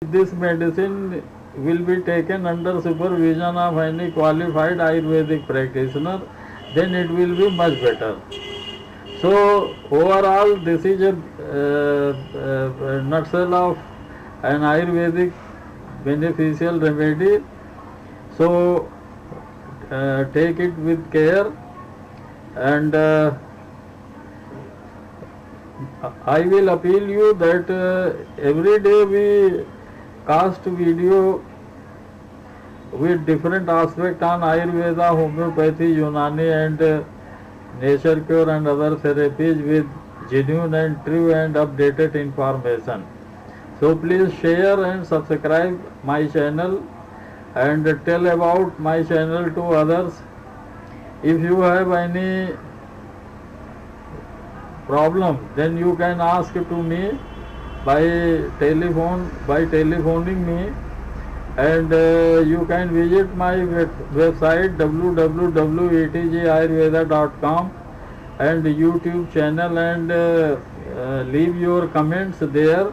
This medicine will be taken under supervision of any qualified Ayurvedic practitioner, then it will be much better. So overall, this is a nutshell of an Ayurvedic beneficial remedy. So take it with care, and I will appeal you that every day we cast video with different aspect on Ayurveda, homeopathy, Unani and nature cure and other therapies with genuine and true and updated information. So please share and subscribe my channel and tell about my channel to others. If you have any problem, then you can ask to me by telephoning me, and you can visit my website www.etgayurveda.com and YouTube channel, and leave your comments there.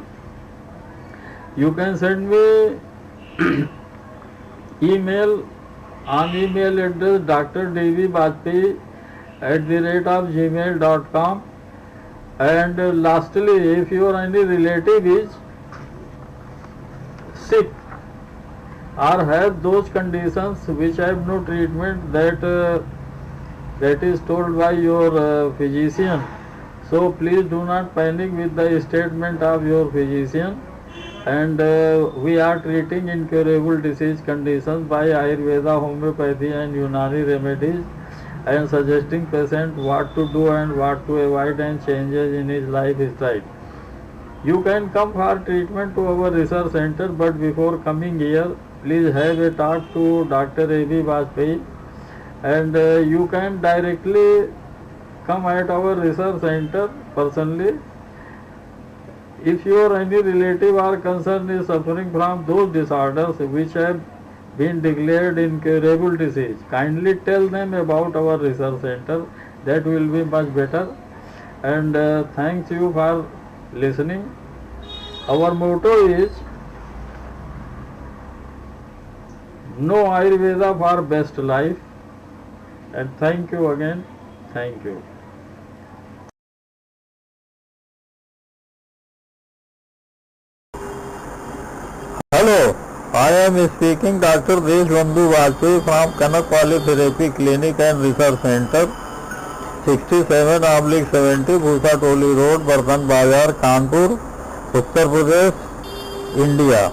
You can send me email on email address drdbbajpai@gmail.com. And lastly, if your any relative is sick or have those conditions which have no treatment, that is told by your physician, so please do not panic with the statement of your physician. And we are treating incurable disease conditions by Ayurveda, homeopathy and Unani remedies, and suggesting patient what to do and what to avoid and changes in his lifestyle. You can come for treatment to our research center, but before coming here, please have a talk to Dr. A.B. Bajpai, and you can directly come at our research center personally. If your any relative or concern is suffering from those disorders which have been declared incurable disease, kindly tell them about our research center. That will be much better. And thanks you for listening. Our motto is No Ayurveda for best life. And thank you again. Thank you. Hello, I am speaking Dr. Deshbandhu Bajpai from Kanak Therapy Clinic and Research Center, 67/70 Bhusa Toli Road, Bartan Bazar, Kanpur, Uttar Pradesh, India.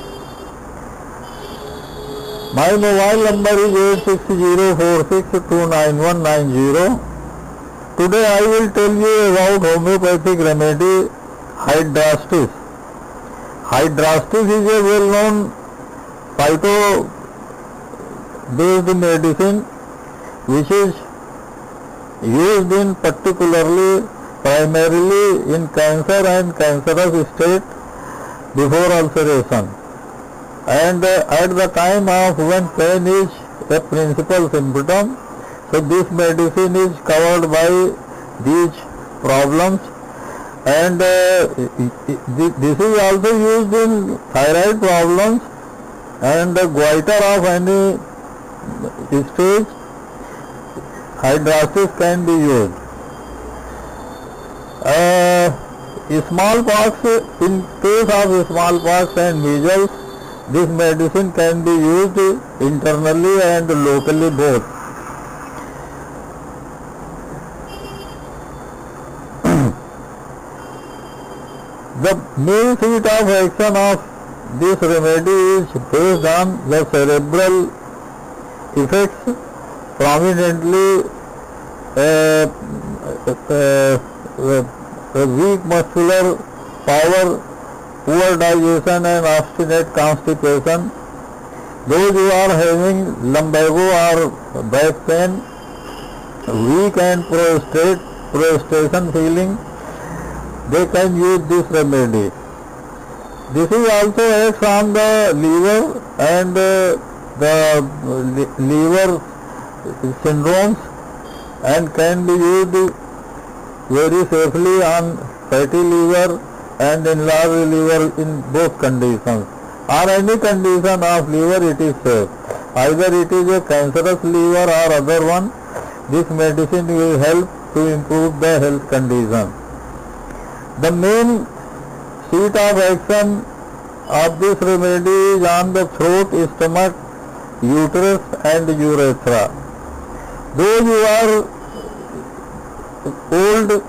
My mobile number is 8604629190. Today I will tell you about homeopathic remedy Hydrastis. Hydrastis is a well-known phyto-based medicine which is used in primarily in cancer and cancerous state before ulceration, and at the time of when pain is a principal symptom. So this medicine is covered by these problems, and this is also used in thyroid problems and goiter of any stage. Hydrastis can be used. Smallpox, in case of smallpox and measles, this medicine can be used internally and locally both. The main seat of action of this remedy is based on the cerebral effects, prominently weak muscular power, poor digestion and obstinate constipation. Those who are having lumbago or back pain, weak and prostration feeling, they can use this remedy. This is also acts on the liver and the liver syndromes, and can be used very safely on fatty liver and enlarged liver in both conditions. or any condition of liver, it is safe. Either it is a cancerous liver or other one, this medicine will help to improve the health condition. The main seat of action of this remedy is on the throat, stomach, uterus and urethra. Those who are old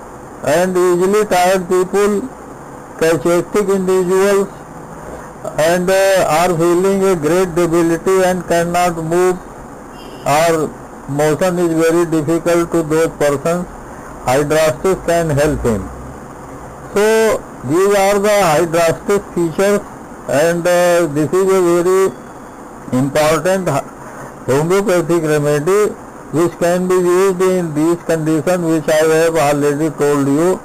and easily tired people, cachectic individuals, and are feeling a great debility and cannot move, or motion is very difficult to those persons, hydrastis can help him. So these are the hydrastis features, and this is a very important homeopathic remedy which can be used in these conditions which I have already told you.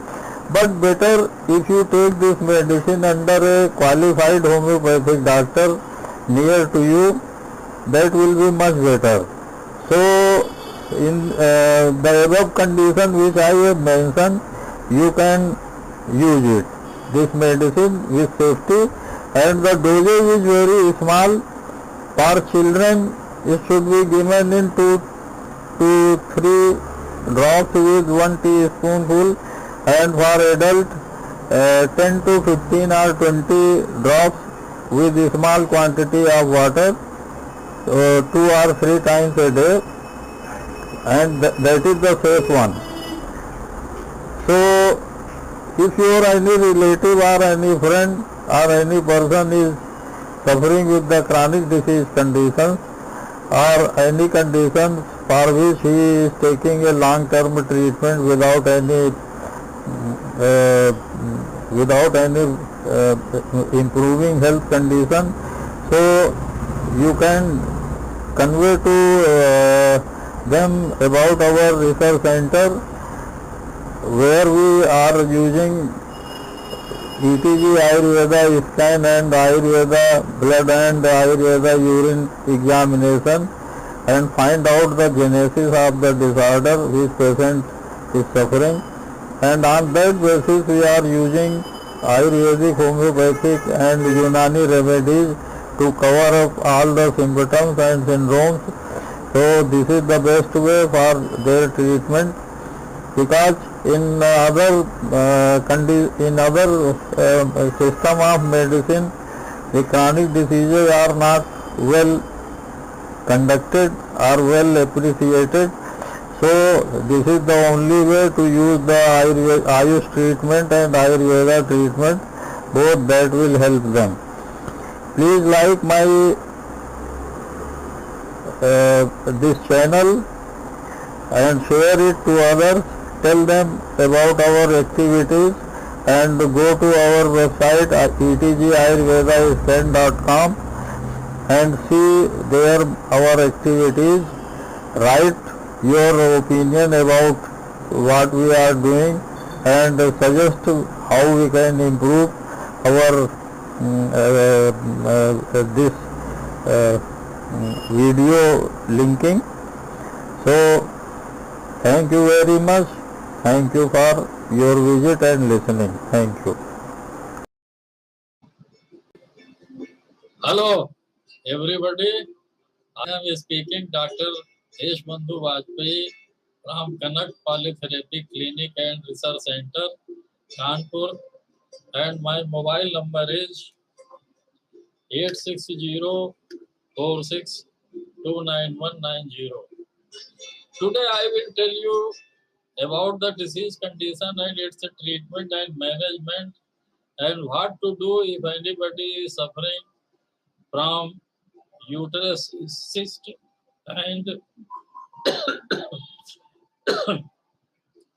But better if you take this medicine under a qualified homeopathic doctor near to you, that will be much better. So in the above condition which I have mentioned, you can use it, this medicine with safety, and the dosage is very small. For children it should be given in 2 to 3 drops with 1 teaspoonful, and for adult 10 to 15 or 20 drops with a small quantity of water 2 or 3 times a day, and that is the safe one. So if your any relative or any friend or any person is suffering with the chronic disease conditions or any conditions for which he is taking a long-term treatment without any improving health condition, so you can convey to them about our research center, where we are using ETG Ayurveda scan and Ayurveda blood and Ayurveda urine examination, and find out the genesis of the disorder which patient is suffering, and on that basis we are using Ayurvedic, homeopathic and Unani remedies to cover up all the symptoms and syndromes. So this is the best way for their treatment, because in other system of medicine, the chronic diseases are not well conducted or well appreciated. So this is the only way to use the ayush treatment and Ayurveda treatment, both that will help them. Please like my this channel and share it to others. Tell them about our activities, and go to our website etgayurvedascan.com and see there our activities. Write your opinion about what we are doing and suggest how we can improve our this video linking. So thank you very much. Thank you for your visit and listening. Thank you. Hello, everybody. I am speaking Dr. Ayush from Kanak Polytherapy Clinic and Research Center, Kanpur, and my mobile number is 86046299190. Today I will tell you about the disease condition and its treatment and management, and what to do if anybody is suffering from uterus cyst and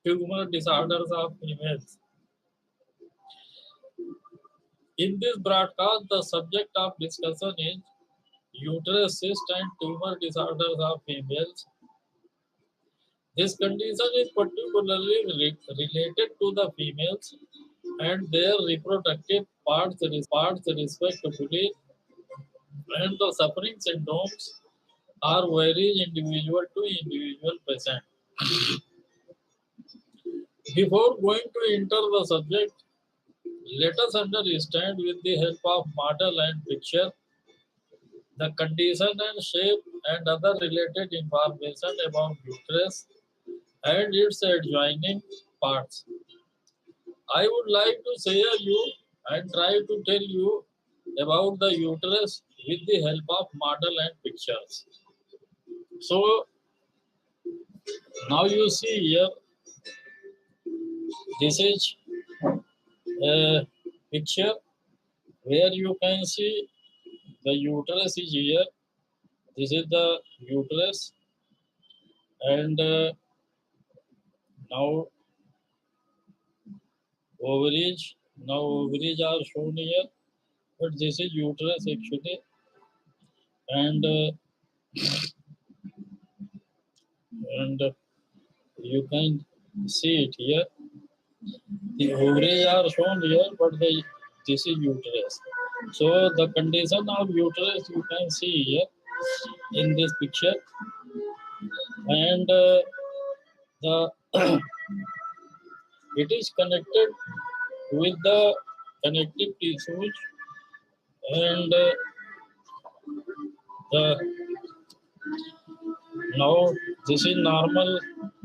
tumor disorders of females. In this broadcast, the subject of discussion is uterus cyst and tumor disorders of females. This condition is particularly related to the females and their reproductive parts respectively, and the suffering syndromes are varies individual to individual patient. Before going to enter the subject, Let us understand with the help of model and picture the condition and shape and other related information about uterus and its adjoining parts. I would like to share you and try to tell you about the uterus with the help of model and pictures. So now you see here, this is a picture where you can see the uterus is here. This is the uterus, and now ovaries. Now ovaries are shown here, but this is uterus actually, and you can see it here. The ovaries are shown here, but this is uterus. So the condition of uterus you can see here in this picture, and the it is connected with the connective tissues, and the now this is normal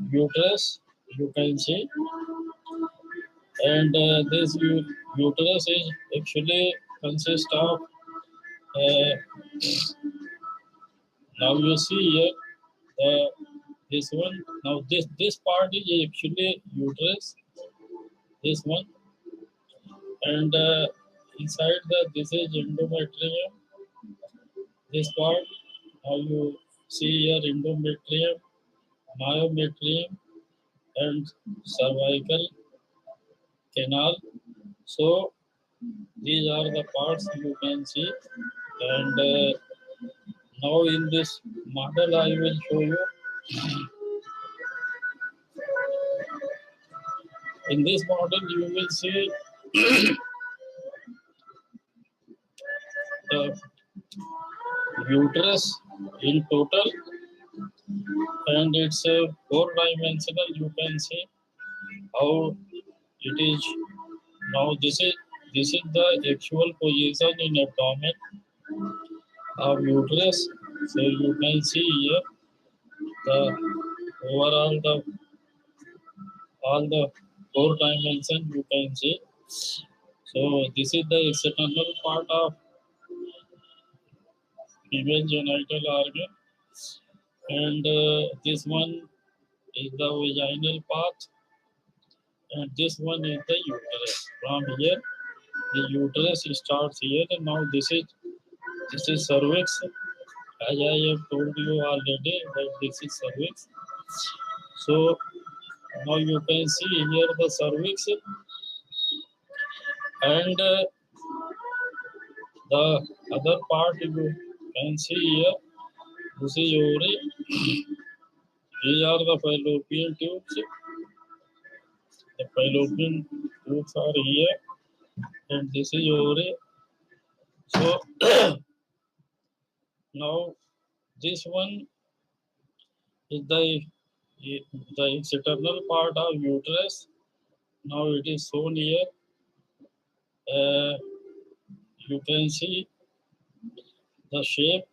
uterus you can see, and this uterus is actually consist of now you see here this one. Now this part is actually uterus, this one, and inside this is endometrium, this part. Now you see here endometrium, myometrium, and cervical canal. So these are the parts you can see, and now in this model I will show you. In this model you will see the uterus in total, and it's a four-dimensional. You can see how it is. Now this is the actual position in abdomen of uterus. So you can see here the overall all the four dimension you can see. So this is the external part of female genital organ, and this one is the vaginal part, and this one is the uterus. From here the uterus starts here, and now this is cervix. As I have told you already that this is cervix. So now you can see here the cervix, and the other part you can see here. This is ovary. These are the fallopian tubes. The fallopian tubes are here, and this is ovary. So now this one is the external part of uterus. Now it is shown here. You can see the shape.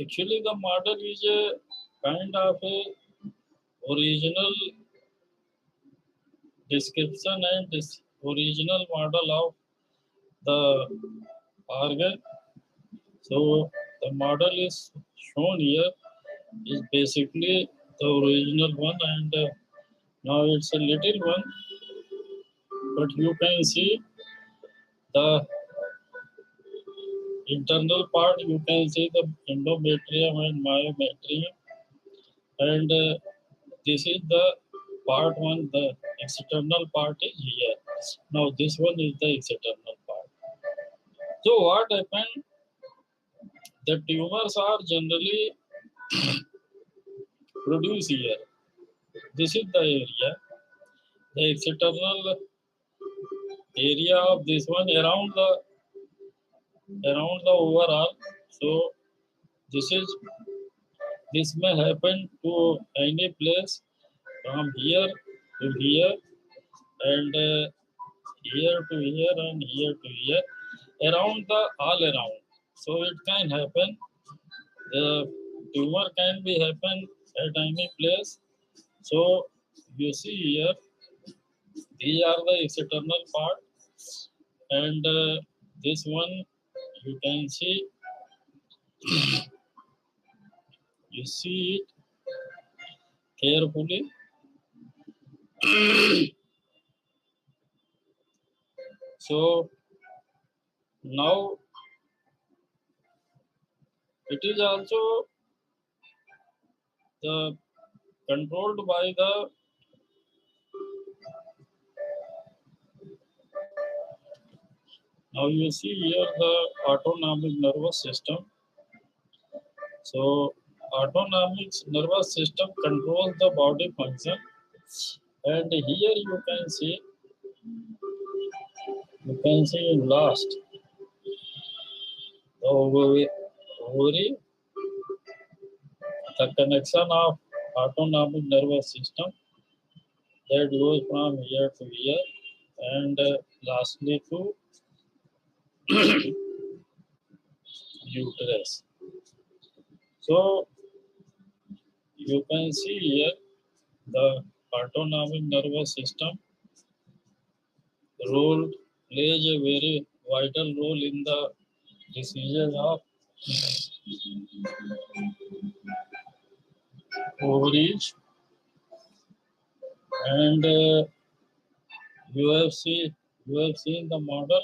Actually, the model is a kind of a original description and this original model of the organ. So the model is shown here is basically the original one, and now it's a little one, but you can see the internal part. You can see the endometrium and myometrium, and this is the part one. The external part is here. Now this one is the external part. So what happened? The tumors are generally produced here. This is the area. The external area of this one around the overall. So this may happen to any place from here to here, and here to here and here to here, around the all around. So it can happen. The tumor can be happen at any place. So you see here, these are the external part, and this one you can see. You see it carefully. So now it is also the controlled by the now you see here the autonomic nervous system. So autonomic nervous system controls the body function, and here you can see last the ovary, the connection of autonomic nervous system that goes from here to here, and lastly to uterus. So you can see here the autonomic nervous system role plays a very vital role in the decision of ovaries, and you have seen the model,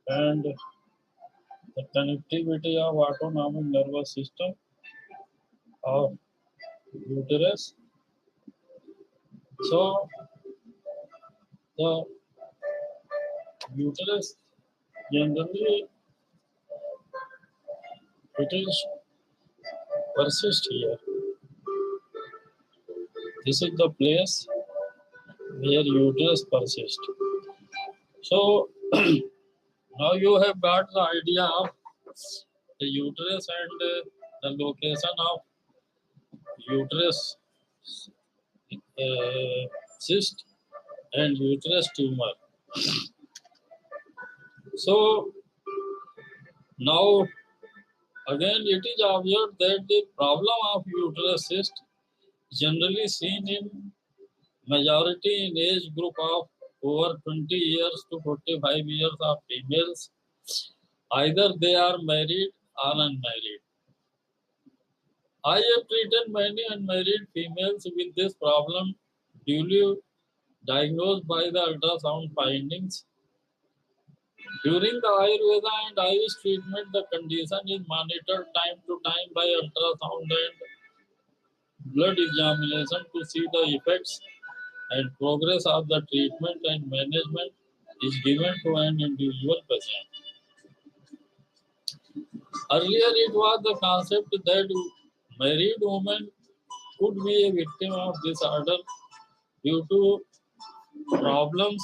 and the connectivity of autonomic nervous system of uterus. So the uterus generally it is persist here. This is the place where uterus persists. So now you have got the idea of the uterus and the location of uterus cyst and uterus tumor. So now again it is observed that the problem of uterus cyst generally seen in majority in age group of over 20 years to 45 years of females. Either they are married or unmarried. I have treated many unmarried females with this problem duly diagnosed by the ultrasound findings. During the Ayurveda and ayush treatment, the condition is monitored time to time by ultrasound and blood examination to see the effects and progress of the treatment, and management is given to an individual patient. Earlier, it was the concept that married women could be a victim of disorder due to problems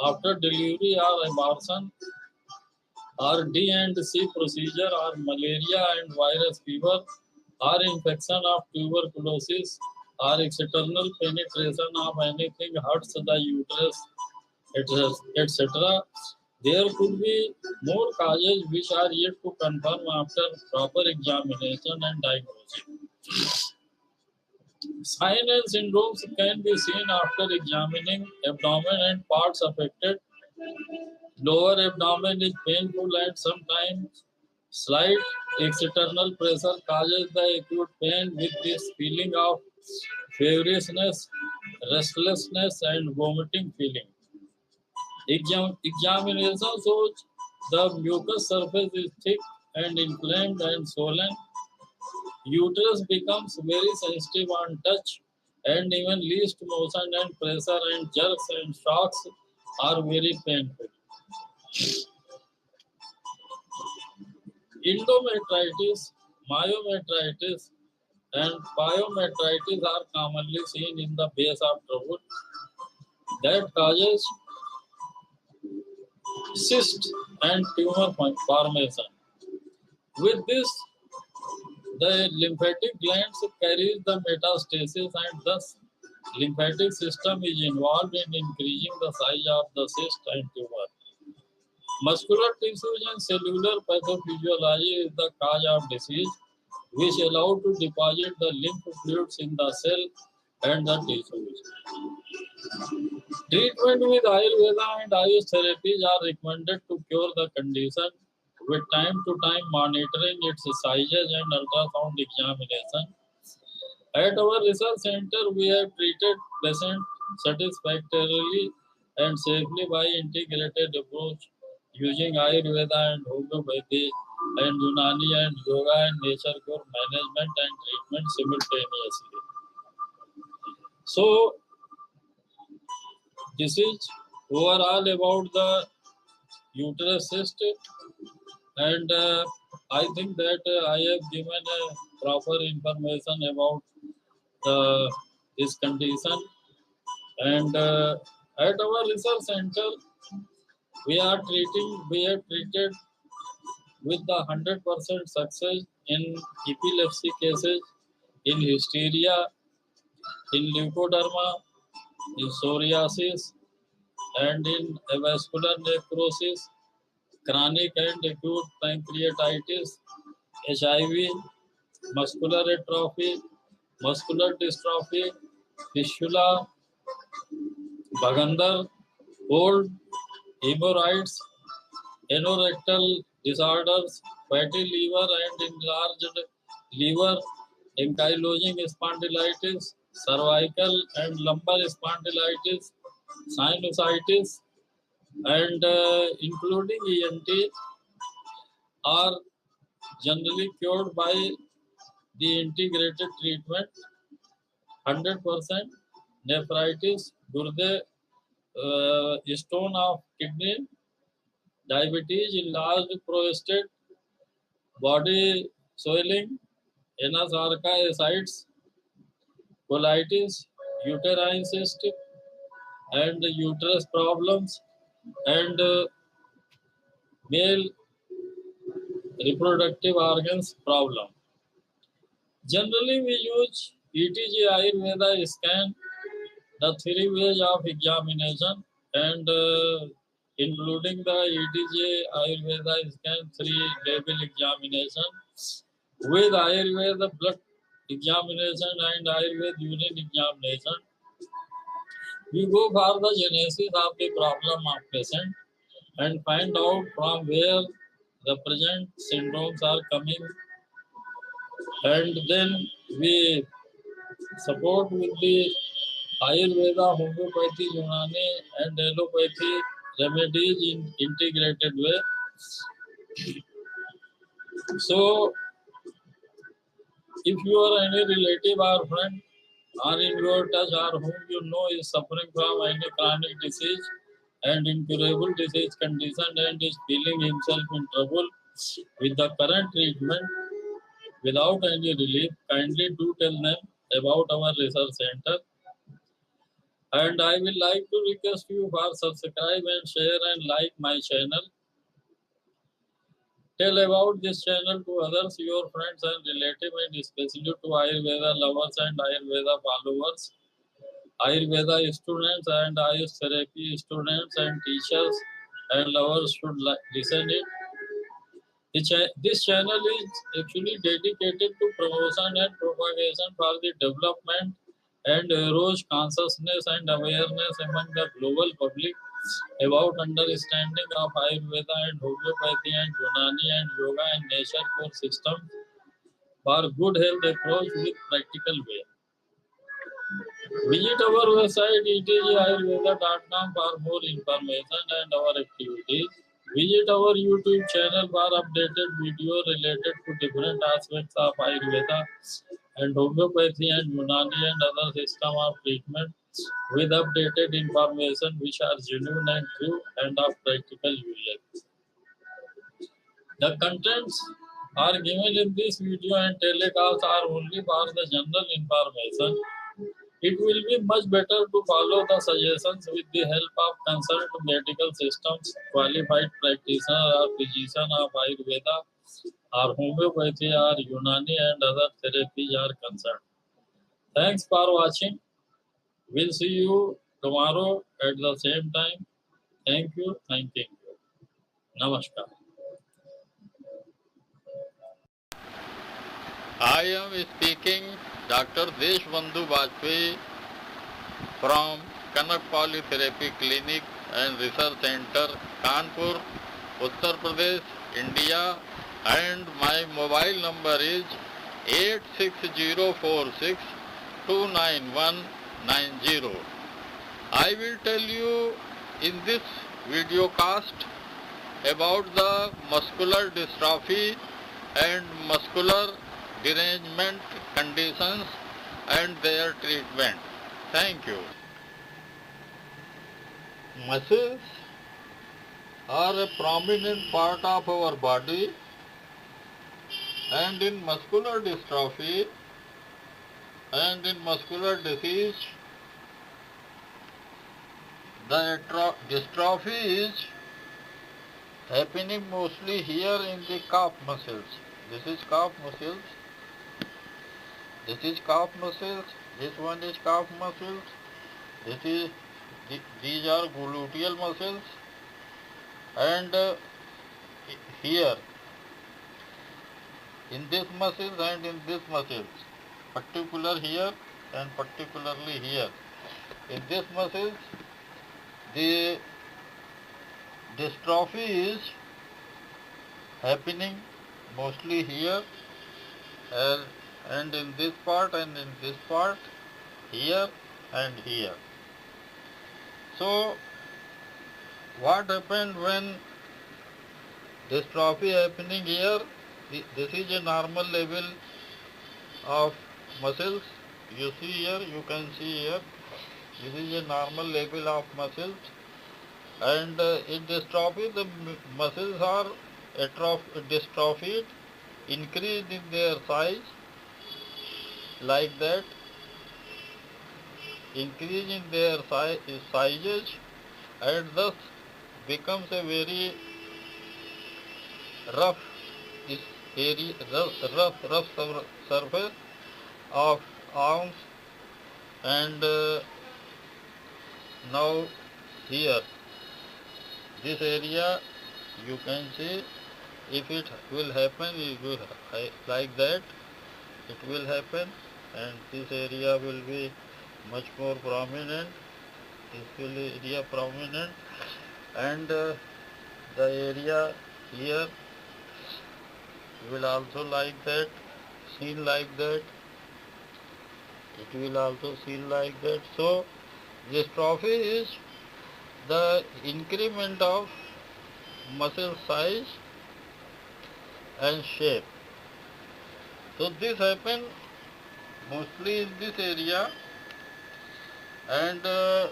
after delivery or abortion, or D and C procedure, or malaria and virus fever, or infection of tuberculosis, or external penetration of anything hurts the uterus, etc. There could be more causes which are yet to confirm after proper examination and diagnosis. Signs and syndromes can be seen after examining abdomen and parts affected. Lower abdomen is painful and sometimes slight external pressure causes the acute pain with this feeling of feverishness, restlessness and vomiting feeling. Examination shows the mucous surface is thick and inflamed and swollen. Uterus becomes very sensitive on touch, and even least motion and pressure and jerks and shocks are very painful. Endometritis, myometritis, and pyometritis are commonly seen in the base of trachea that causes cyst and tumor formation. With this, the lymphatic glands carries the metastasis and thus lymphatic system is involved in increasing the size of the cyst and tumor. Muscular tissues and cellular pathophysiology is the cause of disease, which allow to deposit the lymph fluids in the cell and the tissues. Treatment with Ayurveda and ayush therapies are recommended to cure the condition with time to time monitoring its sizes and ultrasound examination. At our research center, we have treated patients satisfactorily and safely by integrated approach using Ayurveda and homeopathy and Unani and yoga and nature cure management and treatment simultaneously. So this is overall about the uterus cyst, and I think that I have given proper information about this condition. And at our research center, we have treated with the 100% success in epilepsy cases, in hysteria, in leukoderma, in psoriasis, and in avascular necrosis, chronic and acute pancreatitis, HIV, muscular atrophy, muscular dystrophy, fistula, Bagandar, cold, hemorrhoids, anorectal disorders, fatty liver and enlarged liver, ankylosing spondylitis, cervical and lumbar spondylitis, sinusitis, and including ENT are generally cured by the integrated treatment. 100% nephritis, gurde, stone of kidney, diabetes, enlarged prostate, body swelling, anasarca ascites, colitis, uterine cyst, and uterus problems, and male reproductive organs problem. Generally, we use ETG Ayurveda scan, the 3 ways of examination, and including the ETG Ayurveda scan 3 label examination with Ayurveda blood examination and Ayurveda urine examination. We go for the genesis of the problem of patient and find out from where the present syndromes are coming, and then we support with the Ayurveda, homeopathy, Unani, and allopathy remedies in integrated way. So, if you are any relative or friend or in your touch or whom you know is suffering from any chronic disease and incurable disease condition and is feeling himself in trouble with the current treatment without any relief, kindly do tell them about our research center. And I will like to request you for subscribe and share and like my channel. Tell about this channel to others, your friends and relatives, and especially to Ayurveda lovers and Ayurveda followers, Ayurveda students and Ayush therapy students and teachers and lovers should listen it. This channel is actually dedicated to promotion and propagation for the development and raise consciousness and awareness among the global public about understanding of Ayurveda and homeopathy and Unani and yoga and nature core system for good health approach with practical way. Visit our website etgayurveda.com for more information and our activities. Visit our YouTube channel for updated video related to different aspects of Ayurveda and homeopathy and Unani and other system of treatment with updated information which are genuine and true and of practical use. The contents are given in this video and telecast are only for the general information. It will be much better to follow the suggestions with the help of concerned medical systems, qualified practitioner or physician of Ayurveda or homeopathy or Unani and other therapies are concerned. Thanks for watching. We'll see you tomorrow at the same time. Thank you. Thanking you. Namaskar. I am speaking Dr. Deshbandhu Bajpai from Kanak Polytherapy Clinic and Research Center, Kanpur, Uttar Pradesh, India, and my mobile number is 86046291190. I will tell you in this video cast about the muscular dystrophy and muscular derangement conditions and their treatment. Thank you. Muscles are a prominent part of our body, and in muscular dystrophy and in muscular disease, the dystrophy is happening mostly here in the calf muscles. This is calf muscles. This is calf muscles. This one is calf muscles. These are gluteal muscles, and here in this muscles and in this muscles, particular here and particularly here. In this muscles, the dystrophy is happening mostly here and in this part and in this part, here and here. So what happened when dystrophy happening here? This is a normal level of muscles. You see here, you can see here, this is a normal level of muscles, and in dystrophy the muscles are dystrophied, increased in their size like that, increase in their sizes, and thus becomes a very rough area, rough surface of arms, and now here this area you can see, if it will happen, it will like that, it will happen, and this area will be much more prominent, this will area prominent, and the area here will also like that, seen like that, it will also seen like that. So dystrophy is the increment of muscle size and shape. So this happens mostly in this area, and the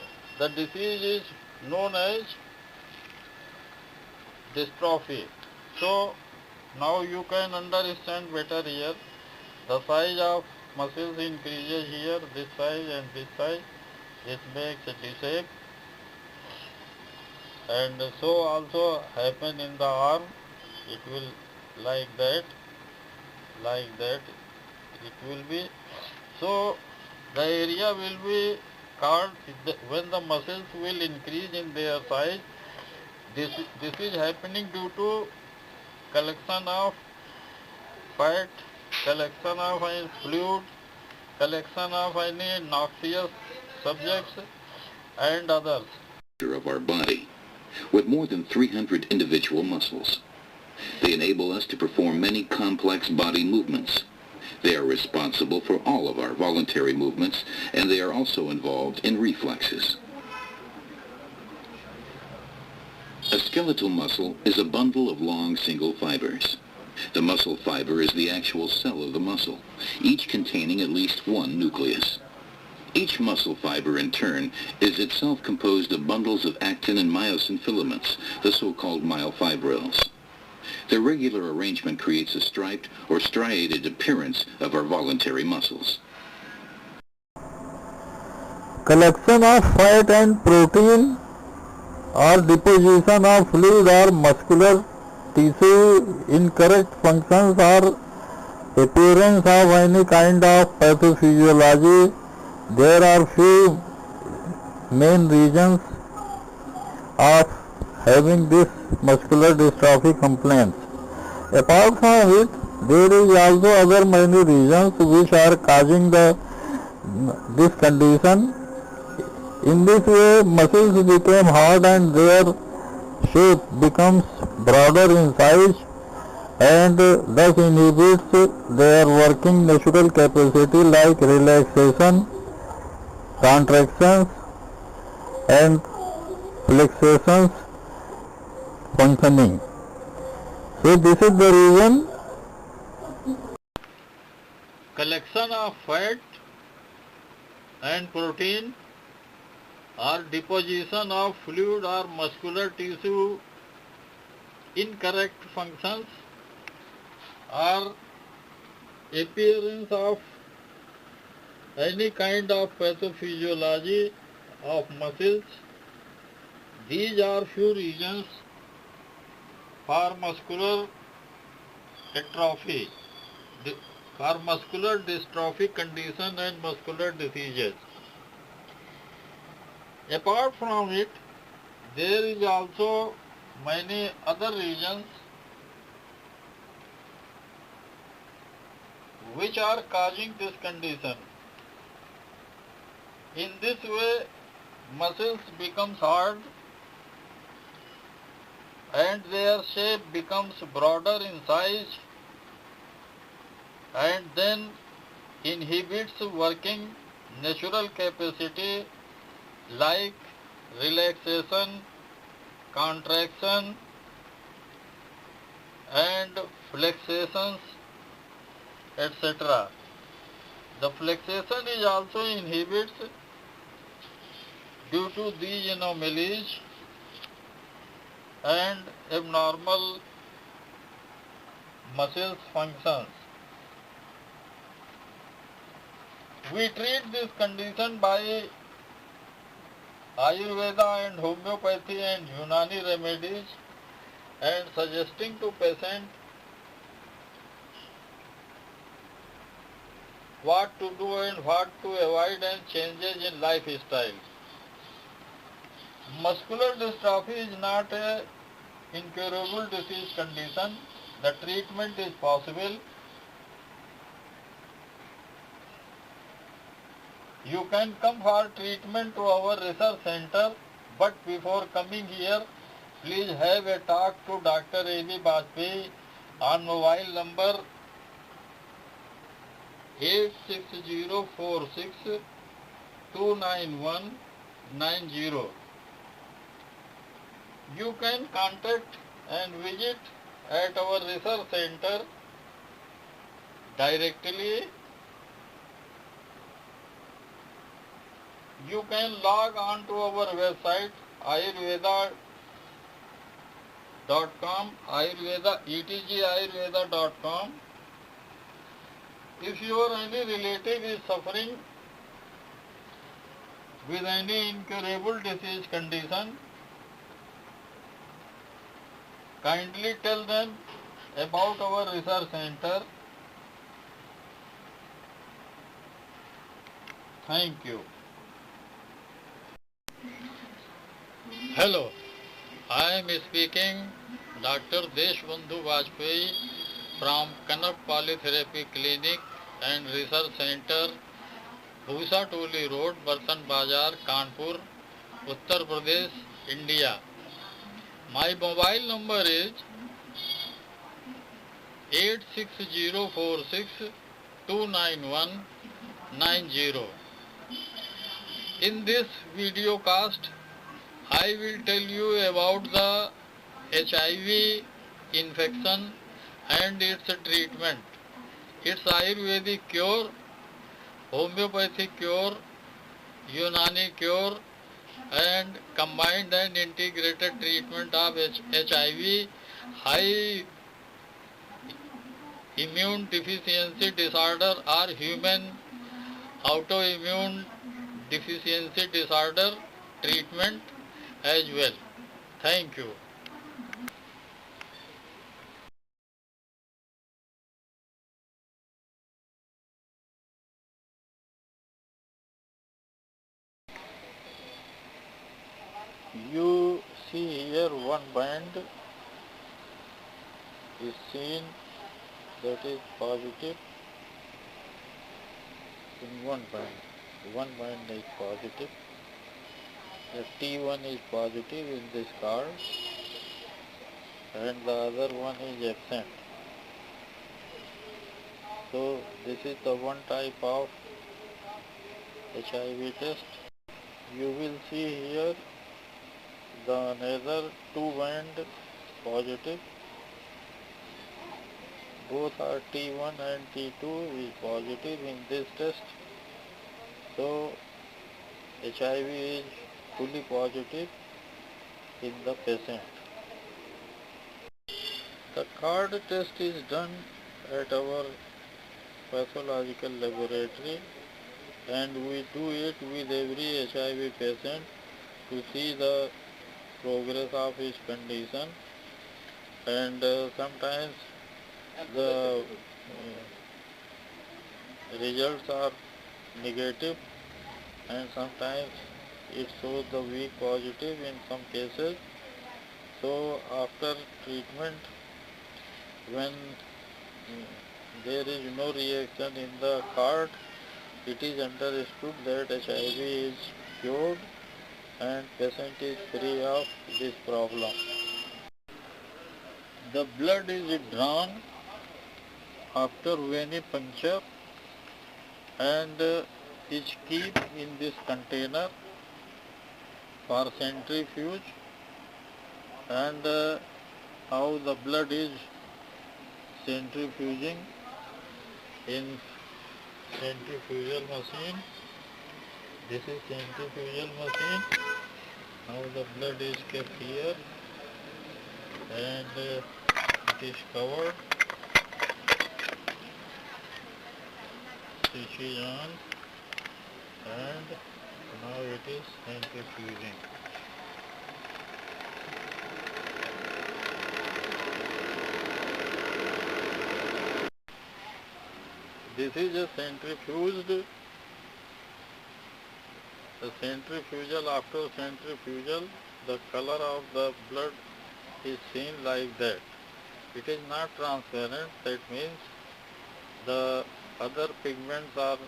disease is known as dystrophy. So now you can understand better here. The size of muscles increases here, this size and this size. This makes a shape, and so also happen in the arm. It will like that, it will be. So the area will be called, when the muscles will increase in their size, this is happening due to collection of fat, collection of any fluid, collection of any noxious subjects and others. Of our body, with more than 300 individual muscles. They enable us to perform many complex body movements. They are responsible for all of our voluntary movements, and they are also involved in reflexes. A skeletal muscle is a bundle of long single fibers. The muscle fiber is the actual cell of the muscle, each containing at least one nucleus. Each muscle fiber, in turn, is itself composed of bundles of actin and myosin filaments, the so-called myofibrils. Their regular arrangement creates a striped or striated appearance of our voluntary muscles. Collection of fat and protein or deposition of fluid or muscular tissue, incorrect functions or appearance of any kind of pathophysiology. There are few main reasons of having this muscular dystrophy complaints. Apart from it, there is also other many reasons which are causing this condition. In this way, muscles become hard and their shape becomes broader in size and thus inhibits their working natural capacity like relaxation, contractions and flexations functioning. So this is the reason. Collection of fat and protein or deposition of fluid or muscular tissue, incorrect functions or appearance of any kind of pathophysiology of muscles. These are few reasons for muscular atrophy, for muscular dystrophic condition and muscular diseases. Apart from it, there is also many other reasons which are causing this condition. In this way, muscles becomes hard and their shape becomes broader in size and then inhibits working natural capacity like relaxation, contraction and flexations, etc. The flexation is also inhibits due to these anomalies and abnormal muscle functions. We treat this condition by Ayurveda and homeopathy and Unani remedies and suggesting to patient what to do and what to avoid and changes in lifestyle. Muscular dystrophy is not an incurable disease condition. The treatment is possible. You can come for treatment to our research center, but before coming here, please have a talk to Dr. A.B. Bajpai on mobile number 86046291190. You can contact and visit at our research center directly. You can log on to our website ayurveda.com, etgayurveda.com. If your any relative is suffering with any incurable disease condition, kindly tell them about our research center. Thank you. Hello, I am speaking Dr. Deshbandhu Bajpai from Kanak Polytherapy Clinic and Research Center, Bhusa Toli Road, Bartan Bazar, Kanpur, Uttar Pradesh, India. My mobile number is 86046291190. In this video cast, I will tell you about the HIV infection and its treatment, its Ayurvedic cure, homeopathic cure, Unani cure, and combined and integrated treatment of HIV, high immune deficiency disorder or human autoimmune deficiency disorder treatment as well. Thank you. one band is seen that is positive in one band. One band is positive. The T1 is positive in this card and the other one is absent. So this is the one type of HIV test. You will see here the another two band positive. Both are T1 and T2 is positive in this test. So HIV is fully positive in the patient. The card test is done at our pathological laboratory and we do it with every HIV patient to see the progress of his condition, and sometimes the results are negative and sometimes it shows the weak positive in some cases. So after treatment, when there is no reaction in the card, it is understood that HIV is cured and patient is free of this problem. The blood is drawn after venipuncture and is kept in this container for centrifuge, and how the blood is centrifuging in centrifugal machine. This is centrifugal machine. Now the blood is kept here and it is covered. Switch is on and now it is centrifuging. This is a centrifuged. The centrifugal, after centrifugal, the color of the blood is seen like that. It is not transparent, that means the other pigments are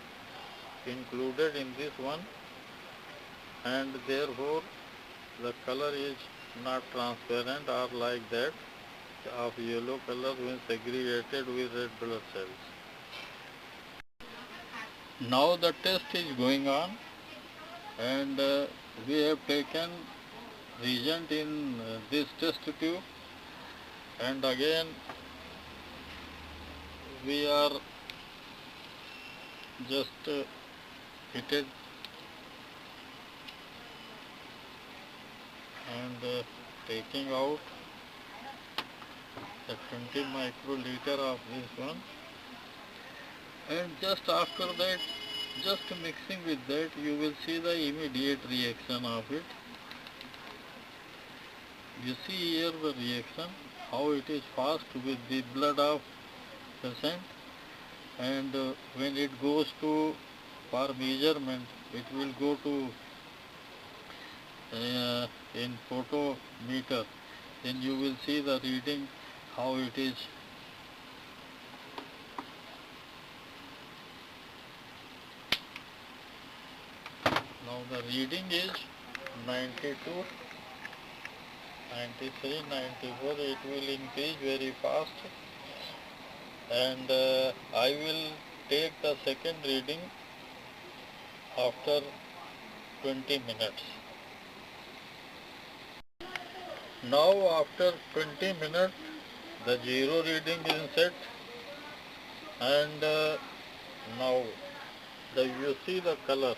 included in this one and therefore the color is not transparent or like that of yellow color when segregated with red blood cells. Now the test is going on and we have taken reagent in this test tube and again we are just heated and taking out the 20 microliter of this one, and just after that, just mixing with that, you will see the immediate reaction of it. You see here the reaction, how it is fast with the blood of patient, and when it goes to for measurement, it will go to in photometer, then you will see the reading how it is. Now the reading is 92, 93, 94. It will increase very fast, and I will take the second reading after 20 minutes. Now after 20 minutes, the zero reading is set, and now you see the color.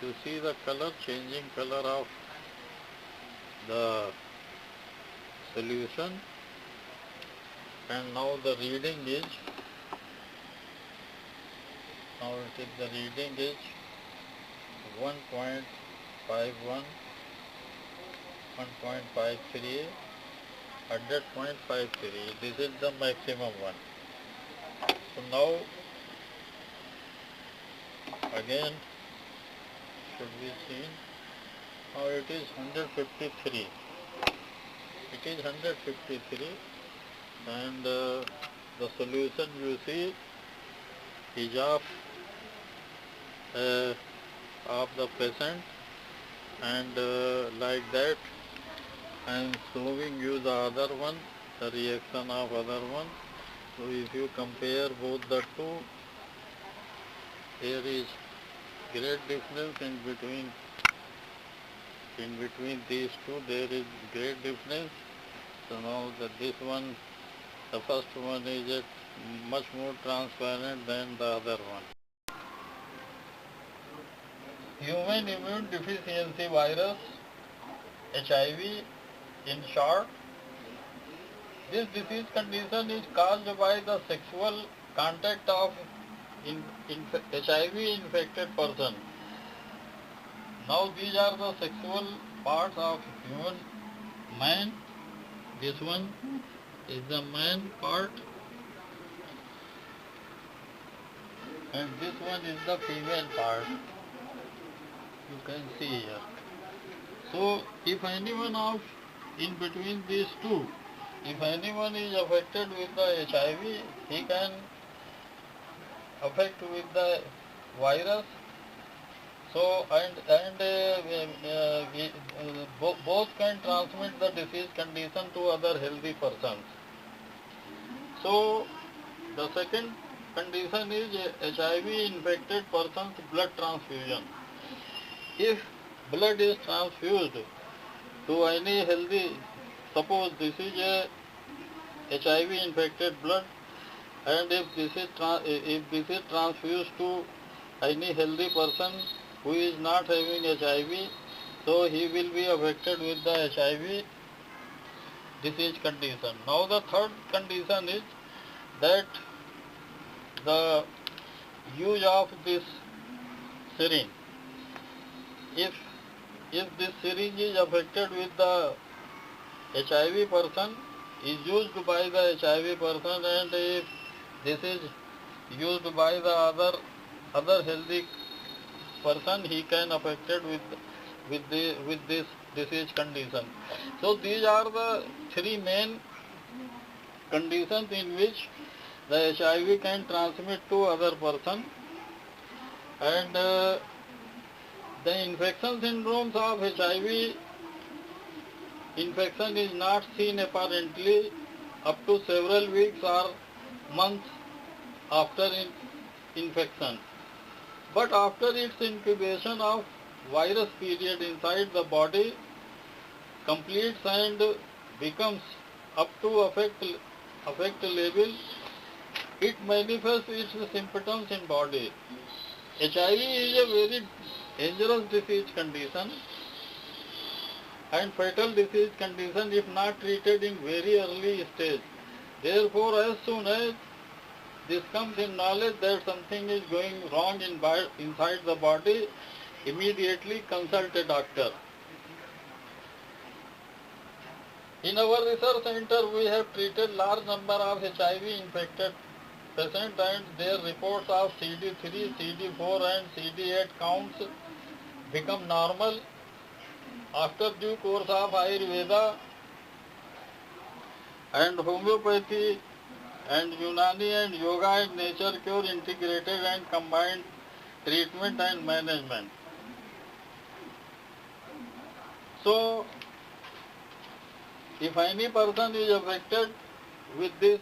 You see the color, changing color of the solution, and now the reading is, the reading is 1.51, 1.53, 100.53. This is the maximum one. So now again should be seen. Now it is 153. It is 153, and the solution you see is of the patient, and like that I am showing you the other one, the reaction of other one. So if you compare both the two, there is great difference in between these two. There is great difference. So now this one, the first one is much more transparent than the other one. Human immune deficiency virus, HIV in short. This disease condition is caused by the sexual contact of HIV infected person. Now these are the sexual parts of human man. This one is the man part, and this one is the female part. You can see here. So if anyone of in between these two, if anyone is affected with the HIV, he can affect with the virus. So both can transmit the disease condition to other healthy persons. So the second condition is HIV infected person's blood transfusion. If blood is transfused to any healthy, suppose this is a HIV infected blood, and if this is transfused to any healthy person who is not having HIV, so he will be affected with the HIV disease condition. Now the third condition is that the use of this syringe. If this syringe is affected with the HIV person, is used by the HIV person, and if this is used by the other healthy person, he can affected with this disease condition. So these are the three main conditions in which the HIV can transmit to other person, and the infection syndromes of HIV infection is not seen apparently up to several weeks or months after infection. But after its incubation of virus period inside the body completes and becomes up to affect level, it manifests its symptoms in body. HIV is a very dangerous disease condition and fatal disease condition if not treated in very early stage. Therefore, as soon as this comes in knowledge that something is going wrong inside the body, immediately consult a doctor. In our research center, we have treated large number of HIV infected patients, and their reports of CD3, CD4 and CD8 counts become normal after due course of Ayurveda and homeopathy and Unani and yoga and nature cure integrated and combined treatment and management. So, if any person is affected with this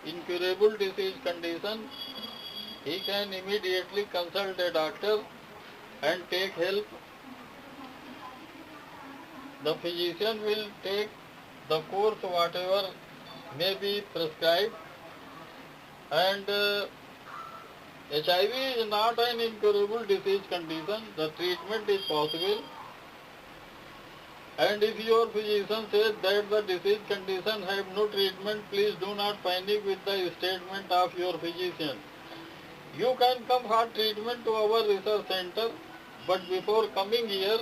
incurable disease condition, he can immediately consult a doctor and take help. The physician will take the course whatever may be prescribed, and HIV is not an incurable disease condition. The treatment is possible, and if your physician says that the disease condition have no treatment, please do not panic with the statement of your physician. You can come for treatment to our research center, but before coming here,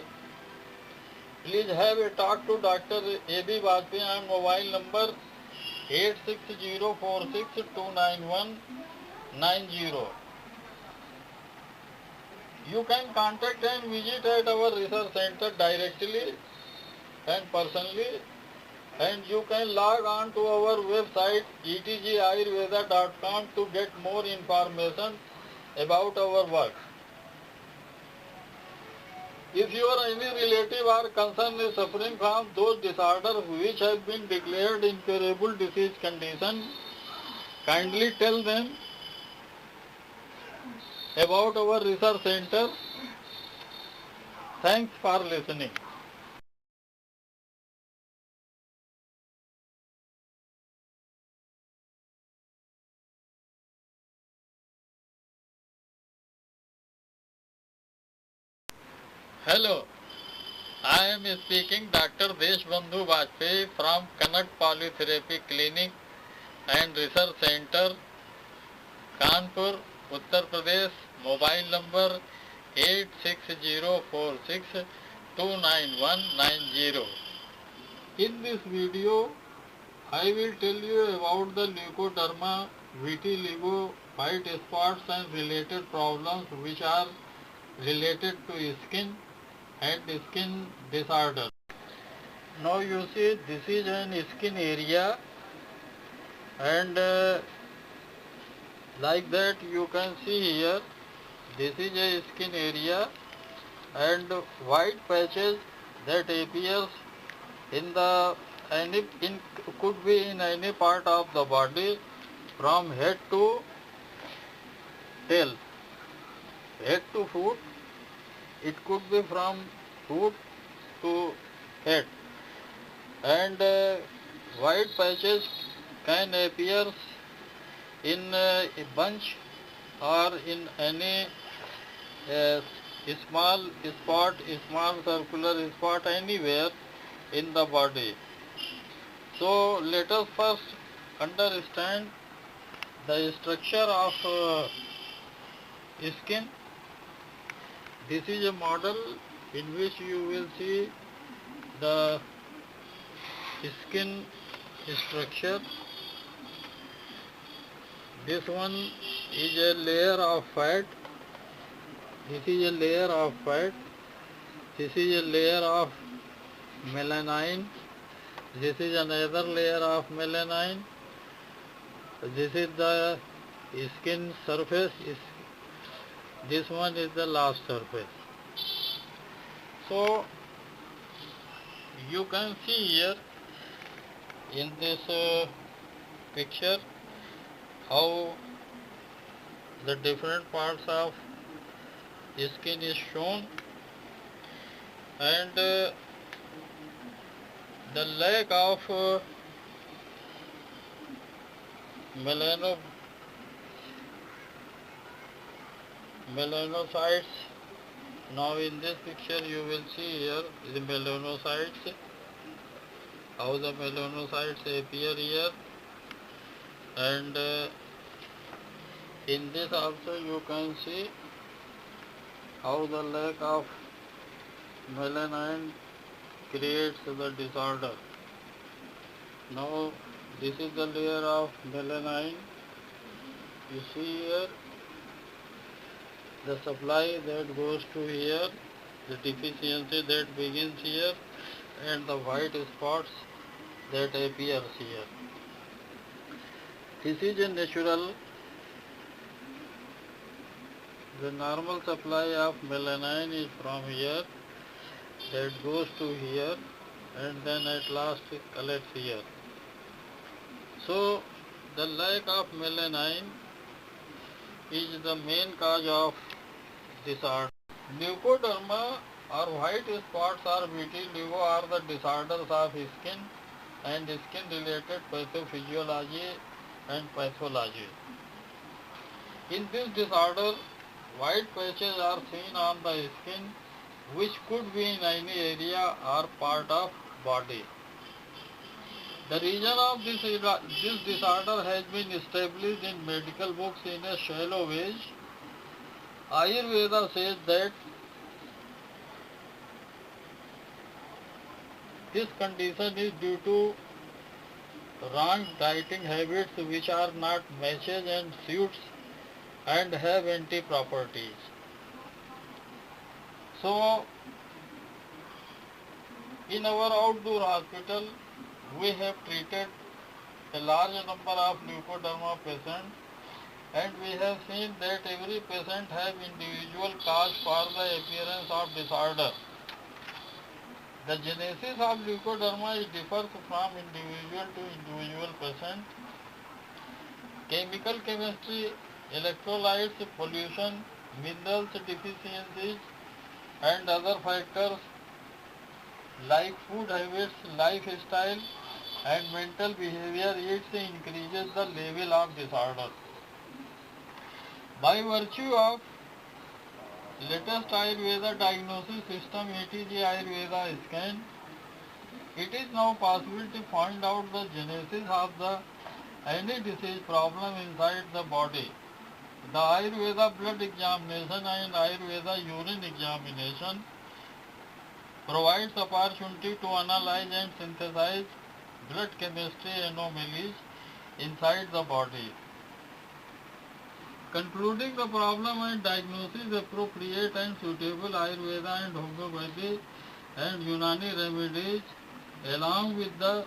please have a talk to Dr. A.B. Bajpai on mobile number 8604629190. You can contact and visit at our research center directly and personally, And you can log on to our website etgayurveda.com to get more information about our work. If your any relative or concern is suffering from those disorders which have been declared incurable disease condition, kindly tell them about our research center. Thanks for listening. Hello, I am speaking Dr. Deshbandhu Bajpai from Connect Polytherapy Clinic and Research Center, Kanpur, Uttar Pradesh. Mobile number 8604629190. In this video, I will tell you about the leukoderma, vitiligo, white spots and related problems which are related to skin and skin disorder. Now you see this is an skin area, and like that you can see here this is a skin area, and white patches that appears in the could be in any part of the body from head to tail, head to foot. It could be from foot to head, and white patches can appear in a bunch or in any uh, small spot, small circular spot anywhere in the body. So let us first understand the structure of skin. This is a model in which you will see the skin structure. This one is a layer of fat. This is a layer of fat. This is a layer of melanin. This is another layer of melanin. This is the skin surface. This one is the last surface. So you can see here in this picture how the different parts of skin is shown, and the lack of melanocytes. Now in this picture you will see here the melanocytes, how the melanocytes appear here, and in this also you can see how the lack of melanin creates the disorder. Now this is the layer of melanin. You see here the supply that goes to here, the deficiency that begins here, and the white spots that appears here. This is a natural. The normal supply of melanin is from here, that goes to here, and then at last it collects here. So the lack of melanin is the main cause of disorder. Leukoderma or white spots or vitiligo are the disorders of skin and skin related pathophysiology and pathology. In this disorder, white patches are seen on the skin which could be in any area or part of body. The reason of this disorder has been established in medical books in a shallow way. Ayurveda says that this condition is due to wrong dieting habits which are not matches and suits and have anti-properties. So, in our outdoor hospital, we have treated a large number of leukoderma patients, and we have seen that every patient has individual cause for the appearance of disorder. The genesis of leukoderma differs from individual to individual patient. Chemical chemistry, electrolytes, pollution, minerals deficiencies, and other factors like food habits, lifestyle, and mental behavior, it increases the level of disorder. By virtue of latest Ayurveda diagnosis system, ATG Ayurveda scan, it is now possible to find out the genesis of the any disease problem inside the body. The Ayurveda blood examination and Ayurveda urine examination provides opportunity to analyze and synthesize blood chemistry anomalies inside the body. Concluding the problem and diagnosis, appropriate and suitable Ayurveda and homeopathy and Unani remedies along with the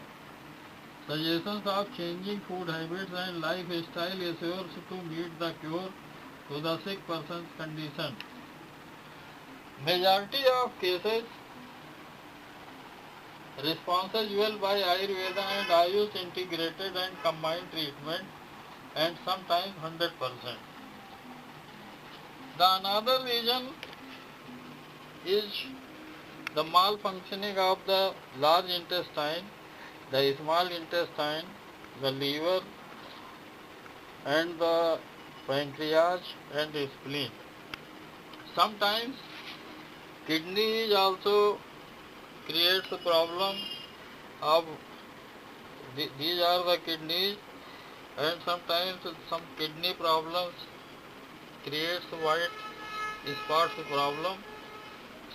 suggestions of changing food habits and lifestyle assures to meet the cure to the sick person's condition. Majority of cases responses well by Ayurveda and ayush integrated and combined treatment, and sometimes 100%. The another reason is the malfunctioning of the large intestine, the small intestine, the liver, and the pancreas and the spleen. Sometimes kidney is also creates a problem of these are the kidneys, and sometimes some kidney problems creates white spots problem.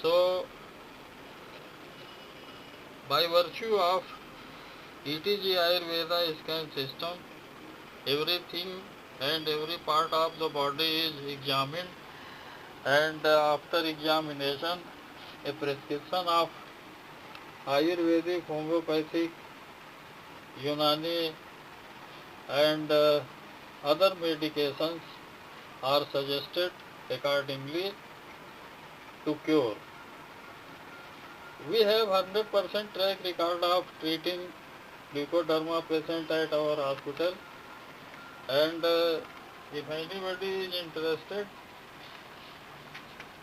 So by virtue of ETG Ayurveda scan system, everything and every part of the body is examined, and after examination a prescription of Ayurvedic, homeopathic, Unani and other medications are suggested accordingly to cure. We have 100% track record of treating leukoderma patient at our hospital, and if anybody is interested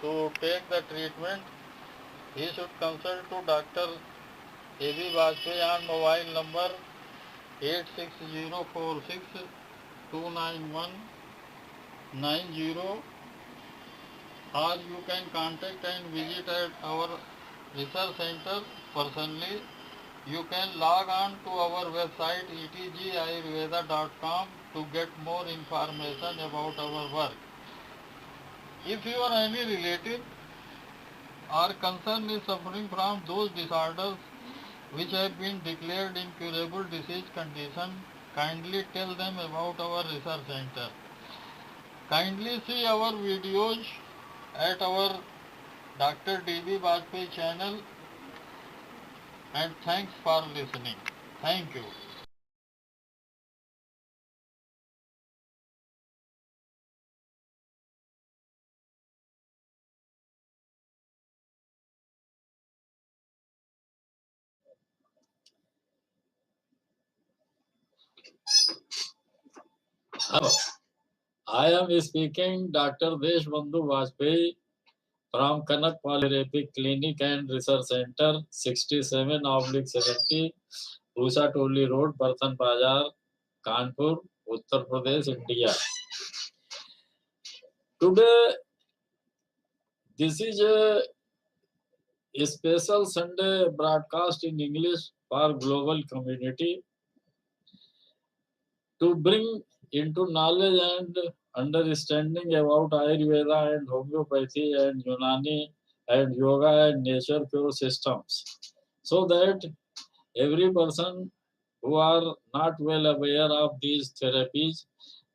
to take the treatment, he should consult to Dr. A.B. Bajpai on mobile number 86046-29190, or you can contact and visit at our research center personally. You can log on to our website etgayurveda.com to get more information about our work. If you or any relative or concern is suffering from those disorders which have been declared incurable disease condition, kindly tell them about our research center. Kindly see our videos at our Dr. D.B. Bajpai channel, and thanks for listening. Thank you. I am speaking Dr. Deshbandhu Bajpai from Kanak Polytherapy Clinic and Research Center, 67/70, Rusa Toli Road, Bartan Bazar, Kanpur, Uttar Pradesh, India. Today, this is a special Sunday broadcast in English for global community to bring into knowledge and understanding about Ayurveda and homeopathy and Unani and yoga and nature cure systems, so that every person who are not well aware of these therapies,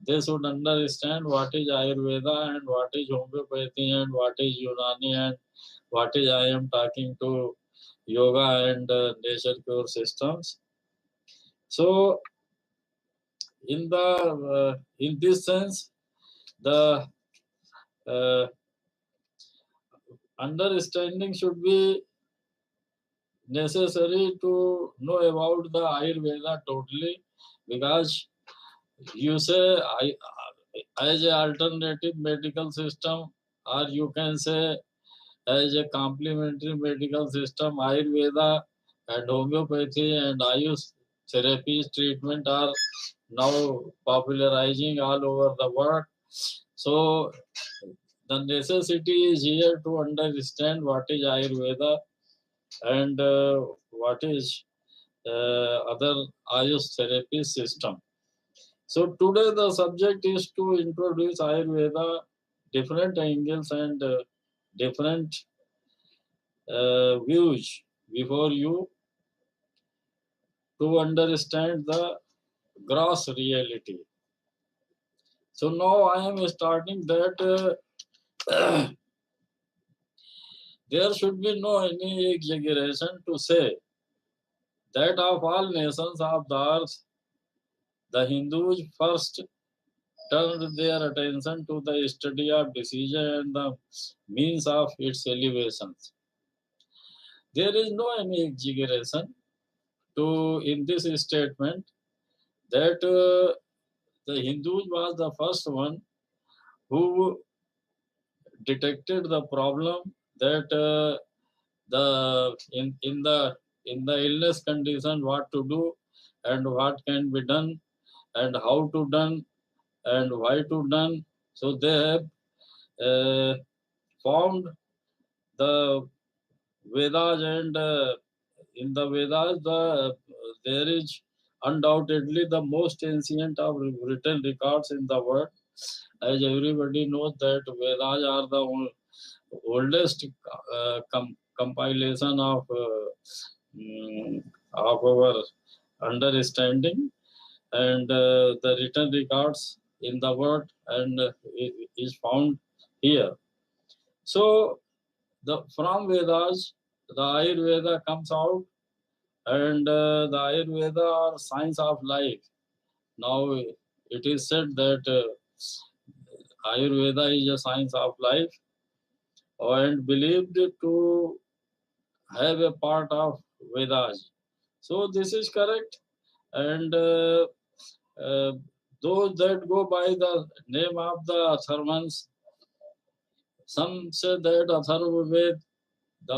they should understand what is Ayurveda and what is homeopathy and what is Unani and what is I am talking to yoga and nature cure systems. So in this sense, the understanding should be necessary to know about the Ayurveda totally, because you say as a alternative medical system, or you can say as a complementary medical system, Ayurveda and homeopathy and ayush therapies treatment are now popularizing all over the world. So the necessity is here to understand what is Ayurveda and what is other ayush therapy system. So today the subject is to introduce Ayurveda, different angles and different views before you to understand the gross reality. So now I am starting that there should be no any exaggeration to say that of all nations of the earth, the Hindus first turned their attention to the study of disease and the means of its elevations. There is no any exaggeration to in this statement that the Hindus was the first one who detected the problem that the in the illness condition what to do and what can be done and how to done and why to done. So they have found the Vedas and in the Vedas there is undoubtedly the most ancient of written records in the world. As everybody knows that Vedas are the oldest compilation of our understanding and the written records in the world and is found here. So from Vedas, the Ayurveda comes out, and the Ayurveda are science of life. Now it is said that Ayurveda is a science of life and believed to have a part of Vedas. So this is correct, and uh, those that go by the name of the Atharvans, some say that Atharva Ved, the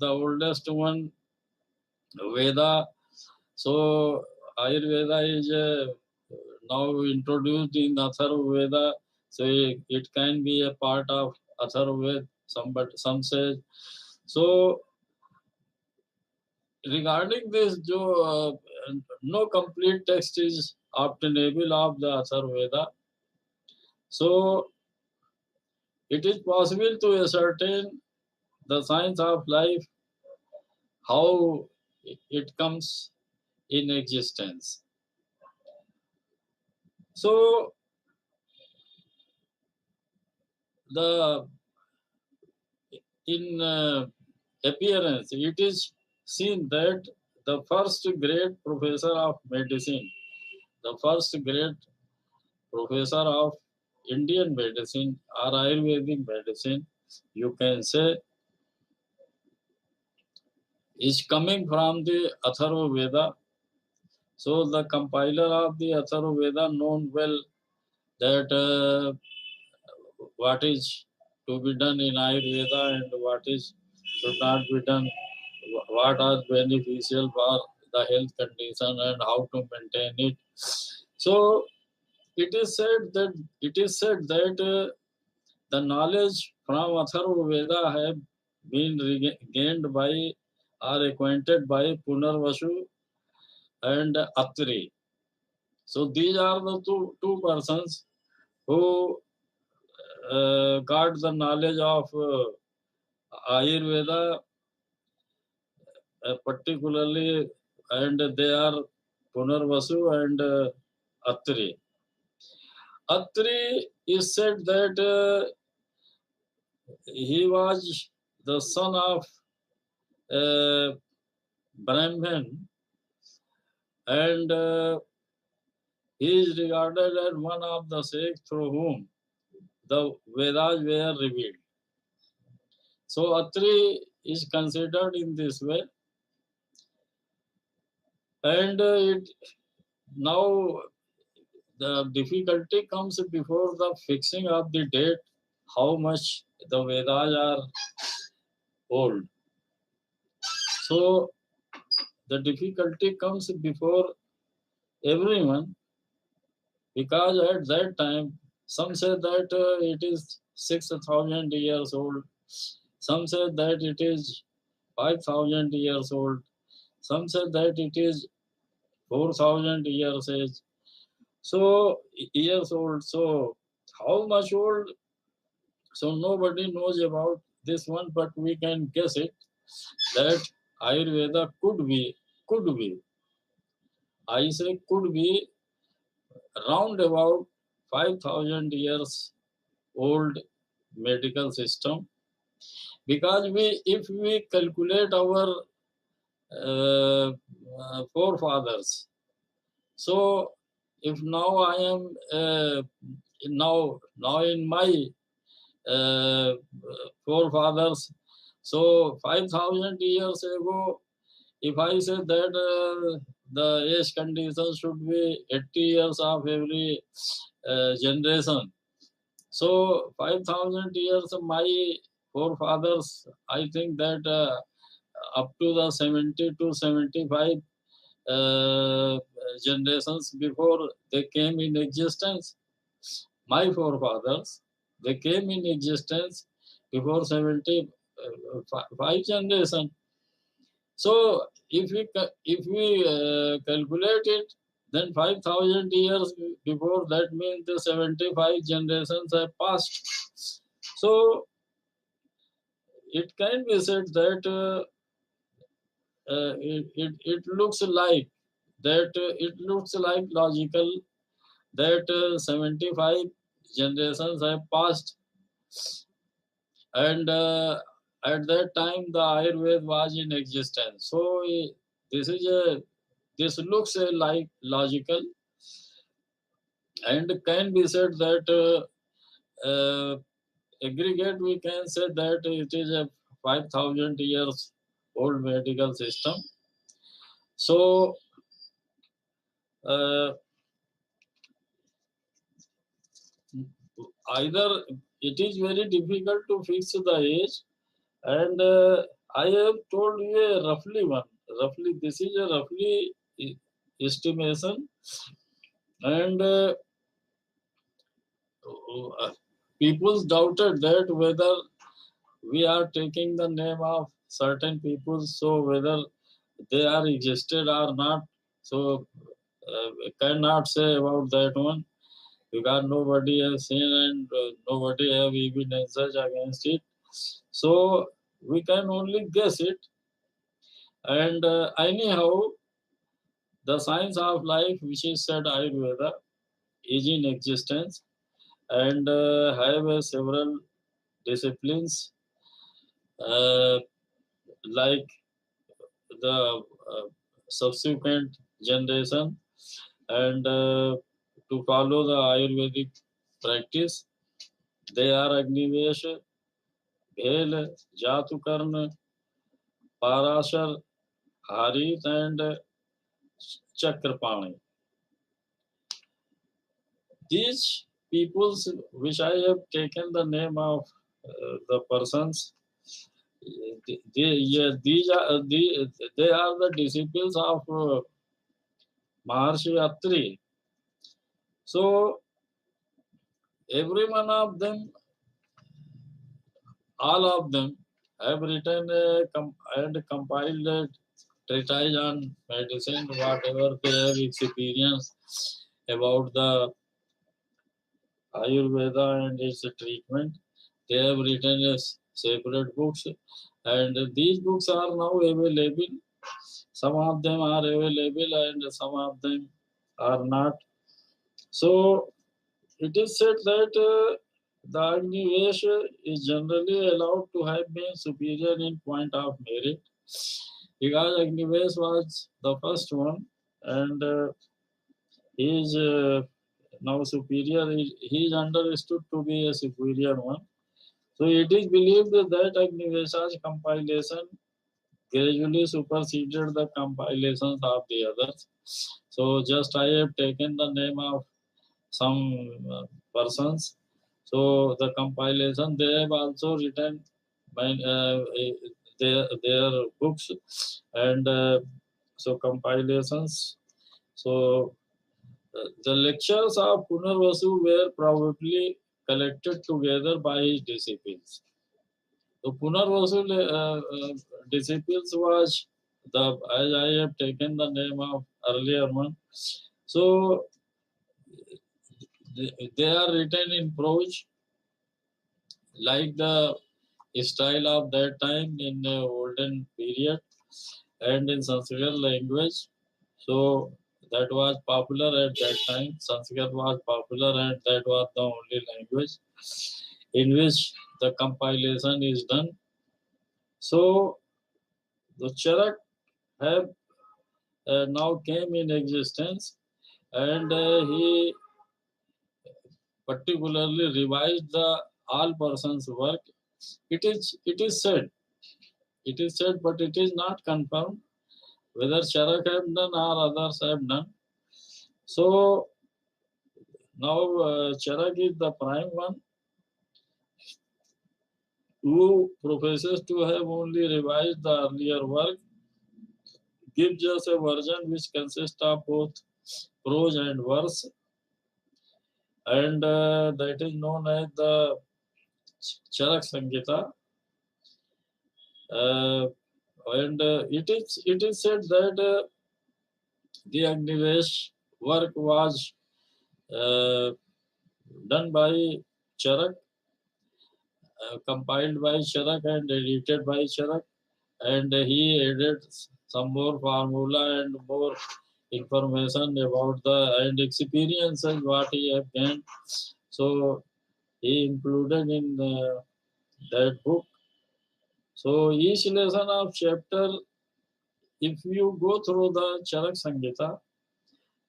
oldest one Veda. So Ayurveda is now introduced in Atharva Veda. So it can be a part of Atharva Veda. Some say. So regarding this, no complete text is obtainable of the Atharva Veda. So it is possible to ascertain the science of life, how it comes in existence. So the in appearance, it is seen that the first great professor of medicine, the first great professor of Indian medicine or Ayurvedic medicine, you can say, is coming from the Atharva Veda. So the compiler of the Atharva Veda known well that what is to be done in Ayurveda and what is should not be done, what are beneficial for the health condition and how to maintain it. So it is said that the knowledge from Atharva Veda have been gained by or acquainted by Punarvasu and Atri. So these are the two persons who got the knowledge of Ayurveda particularly, and they are Punarvasu and Atri. Atri is said that he was the son of Brahman, and he is regarded as one of the Sikhs through whom the Vedas were revealed. So Atri is considered in this way, and now the difficulty comes before the fixing of the date, how much the Vedas are old. So the difficulty comes before everyone, because at that time some say that it is 6,000 years old, some say that it is 5,000 years old, some say that it is 4,000 years age. So years old. So how much old? So nobody knows about this one, but we can guess it that Ayurveda could be. I say could be round about 5,000 years old medical system, because if we calculate our forefathers, so if now I am now in my uh, forefathers, so 5,000 years ago, if I say that the age condition should be 80 years of every generation, so 5,000 years of my forefathers, I think that up to the 70 to 75 generations before they came in existence, my forefathers, they came in existence before 75 generation. So if we calculate it, then 5,000 years before that means the 75 generations have passed. So it can be said that it looks like that it looks like logical that 75 generations have passed, and at that time the Ayurveda was in existence. So this looks like logical, and can be said that aggregate we can say that it is a 5,000 years old medical system. So uh, either it is very difficult to fix the age, and I have told you a roughly this is a roughly estimation, and people doubted that whether we are taking the name of certain people, so whether they are existed or not. So cannot say about that one, because nobody has seen and nobody have evidences against it. So we can only guess it. And anyhow, the science of life, which is said Ayurveda, is in existence, and have several disciplines uh, like the subsequent generation, and to follow the Ayurvedic practice. They are Agnivesh, Bhel, Jatukarna, Parashar, Harit, and Chakrapani. These peoples, which I have taken the name of the persons, they are the disciples of Maharshi Atri. So every one of them, all of them, have written and compiled a treatise on medicine, whatever they have experience about the Ayurveda and its treatment. They have written separate books, and these books are now available. Some of them are available, and some of them are not. So it is said that the Agnivesh is generally allowed to have been superior in point of merit, because Agnivesh was the first one and he is now superior. He is understood to be a superior one. So it is believed that Agnivesa's compilation gradually superseded the compilations of the others. So just I have taken the name of some persons. So the compilation, they have also written their books, and so compilations. So the lectures of Punarvasu were probably collected together by his disciples. So Punarvasu disciples was the, as I have taken the name of earlier one. So they are written in prose, like the style of that time in the olden period, and in Sanskrit language. So that was popular at that time. Sanskrit was popular, and that was the only language in which the compilation is done. So the Charak have now came in existence, and he particularly revised the all persons work. It is said, but it is not confirmed whether Charak have done or others have done. So now Charak is the prime one who professes to have only revised the earlier work, gives us a version which consists of both prose and verse, and that is known as the Charak Sangita. And it is said that the Agnivesh work was uh, done by Charak, compiled by Charak and edited by Charak, and he added some more formula and more information about the and experiences what he have gained. So he included in that book. So each lesson of chapter, if you go through the Charak Sangita,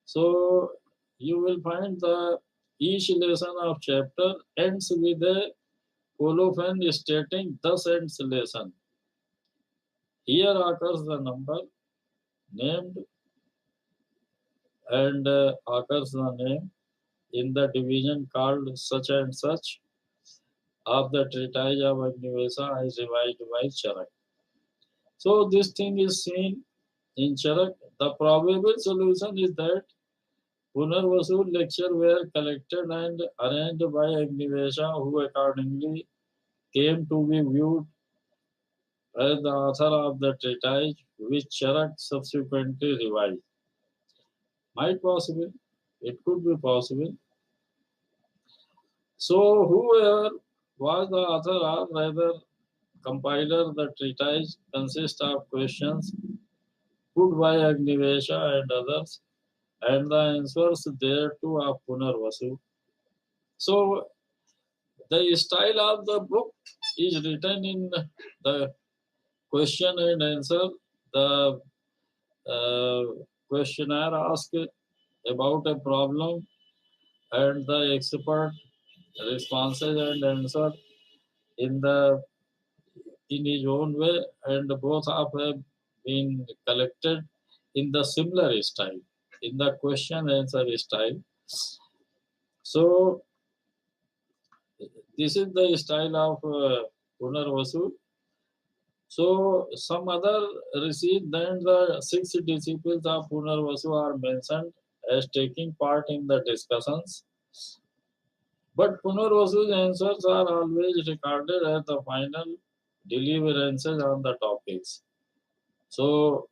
so you will find the each lesson of chapter ends with a colophon stating thus ends lesson. Here occurs the number named, and occurs the name in the division called such and such of the treatise of Agnivesa as revised by Charak. So this thing is seen in Charak. The probable solution is that Punarvasu lecture were collected and arranged by Agnivesa, who accordingly came to be viewed as the author of the treatise, which Charak subsequently revised. Might possible, it could be possible. So whoever was the author or rather compiler, the treatise consists of questions put by Agnivesha and others, and the answers thereto of Punarvasu. So the style of the book is written in the question and answer. The questionnaire asks about a problem, and the expert responses and answer in the in his own way, and both have been collected in the similar style, in the question answer style. So this is the style of Punarvasu. So some other received, then the 6 disciples of Punarvasu are mentioned as taking part in the discussions. But Punarvasu's answers are always recorded as the final deliverances on the topics. So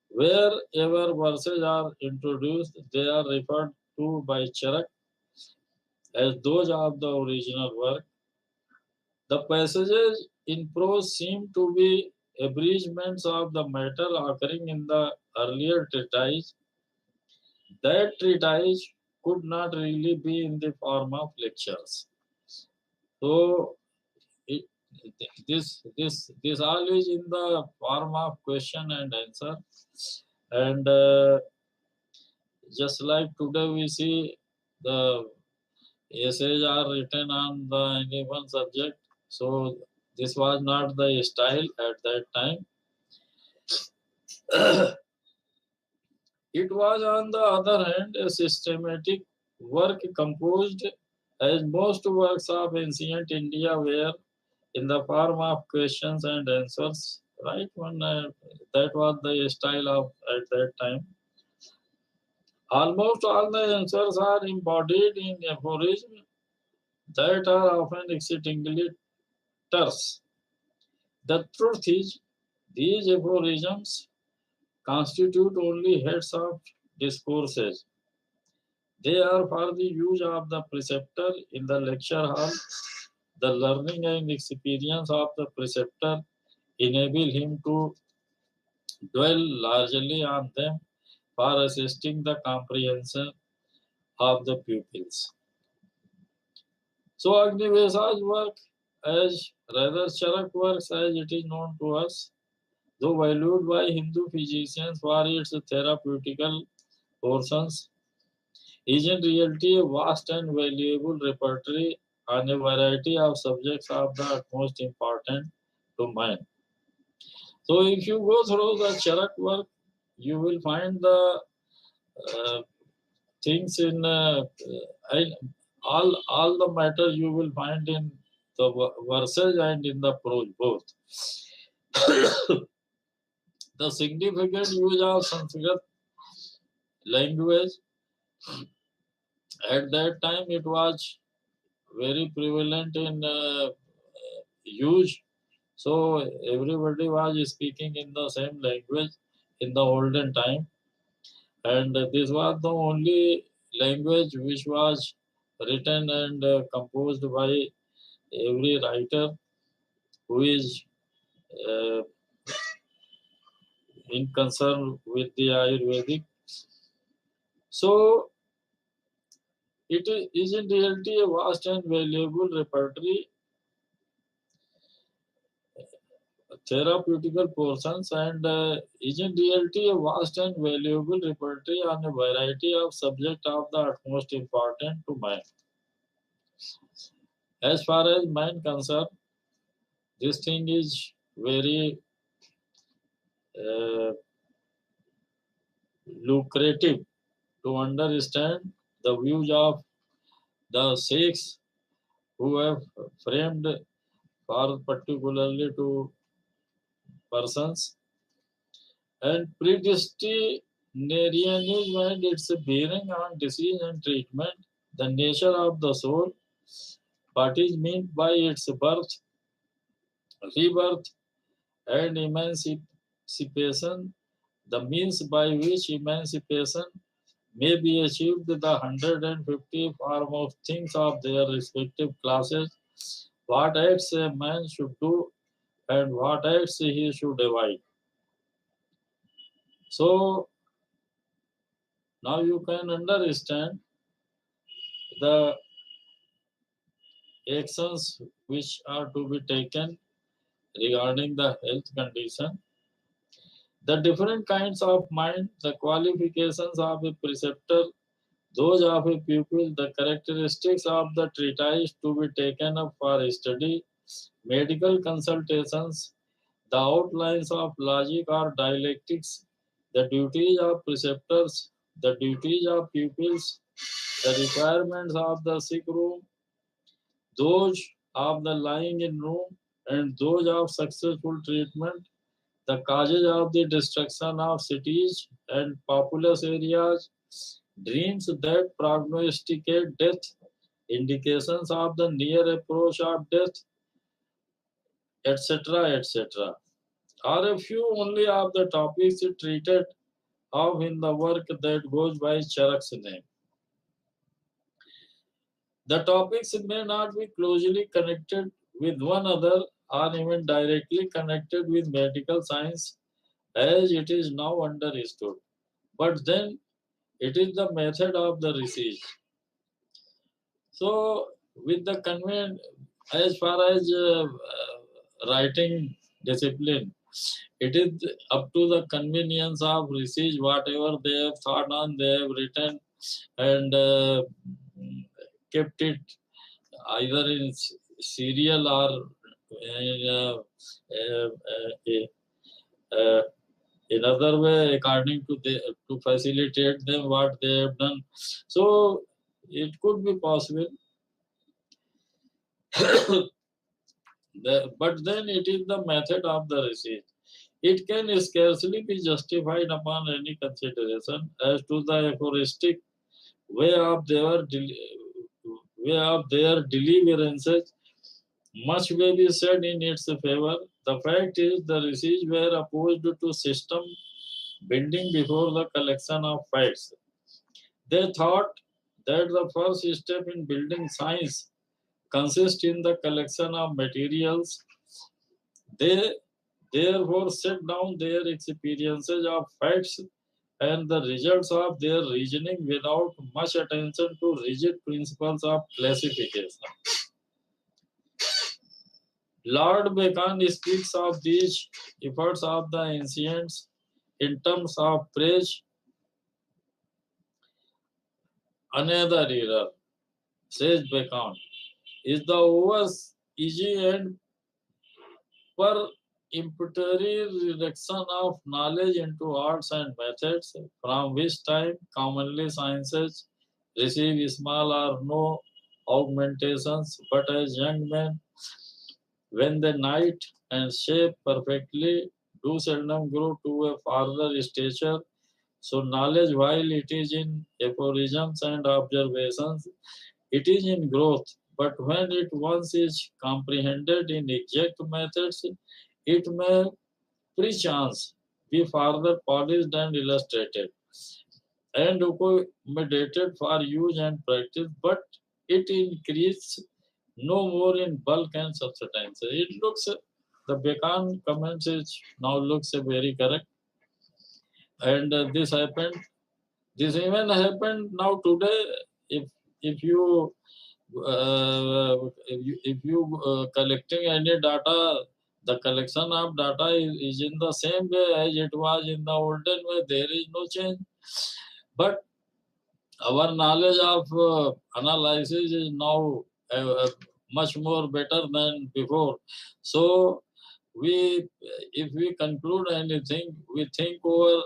wherever verses are introduced, they are referred to by Charak as those of the original work. The passages in prose seem to be abridgments of the matter occurring in the earlier treatise. That treatise could not really be in the form of lectures. So it, this all is in the form of question and answer, And just like today we see the essays are written on the any one subject, so this was not the style at that time. It was, on the other hand, a systematic work composed, as most works of ancient India were, in the form of questions and answers. Right? That was the style of at that time. Almost all the answers are embodied in aphorisms that are often exceedingly terse. The truth is, these aphorisms constitute only heads of discourses. They are for the use of the preceptor in the lecture hall. The learning and experience of the preceptor enable him to dwell largely on them for assisting the comprehension of the pupils. So Agnivesa's work, as rather Charak works as it is known to us, though valued by Hindu physicians for its therapeutical portions, is in reality a vast and valuable repertory on a variety of subjects of the utmost importance to mind. So if you go through the Charak work, you will find the uh, things in all the matter you will find in the verses and in the prose both. The significant use of Sanskrit language at that time, it was very prevalent in use. So everybody was speaking in the same language in the olden time, and this was the only language which was written and composed by every writer who is uh, in concern with the Ayurvedic. So it is in reality a vast and valuable repertory, therapeutical portions, and is in reality a vast and valuable repertory on a variety of subjects of the utmost importance to mind. As far as mind concerned, this thing is very uh, lucrative to understand the views of the Sikhs who have framed for particularly to persons, and predestinarianism and its bearing on disease and treatment, the nature of the soul, what is meant by its birth, rebirth, and emancipation, the means by which emancipation may be achieved, the 150 foremost things of their respective classes, what acts a man should do and what acts he should avoid. So now you can understand the actions which are to be taken regarding the health condition, the different kinds of mind, the qualifications of a preceptor, those of a pupil, the characteristics of the treatise to be taken up for study, medical consultations, the outlines of logic or dialectics, the duties of preceptors, the duties of pupils, the requirements of the sick room, those of the lying in room, and those of successful treatment, the causes of the destruction of cities and populous areas, dreams that prognosticate death, indications of the near approach of death, etc., etc., are a few only of the topics treated of in the work that goes by Charak's name. The topics may not be closely connected with one another or even directly connected with medical science as it is now understood. But then it is the method of the research. So, with the convent, as far as writing discipline, It is up to the convenience of Rishi, whatever they have thought on, they have written and kept it either in serial or in, another way according to to facilitate them what they have done. So it could be possible. But then it is the method of the receipt. It can scarcely be justified upon any consideration as to the aphoristic way of their deliverances. Much may be said in its favor. The fact is, the receipts were opposed to system building before the collection of facts. They thought that the first step in building science consists in the collection of materials. They therefore set down their experiences of facts and the results of their reasoning without much attention to rigid principles of classification. Lord Bacon speaks of these efforts of the ancients in terms of praise. Another error, says Bacon, is the over easy and peremptory reduction of knowledge into arts and methods, from which time commonly sciences receive small or no augmentations, but as young men, when they knight and shape perfectly, do seldom grow to a farther stature. So knowledge, while it is in aphorisms and observations, it is in growth. But when it once is comprehended in exact methods, it may perchance be further polished and illustrated and accommodated for use and practice, but it increases no more in bulk and substance. It looks, the Bacon comments is now looks very correct, and this even happened now today. If you collecting any data, the collection of data is in the same way as it was in the olden way. There is no change, but our knowledge of analysis is now much more better than before. So if we conclude anything, we think over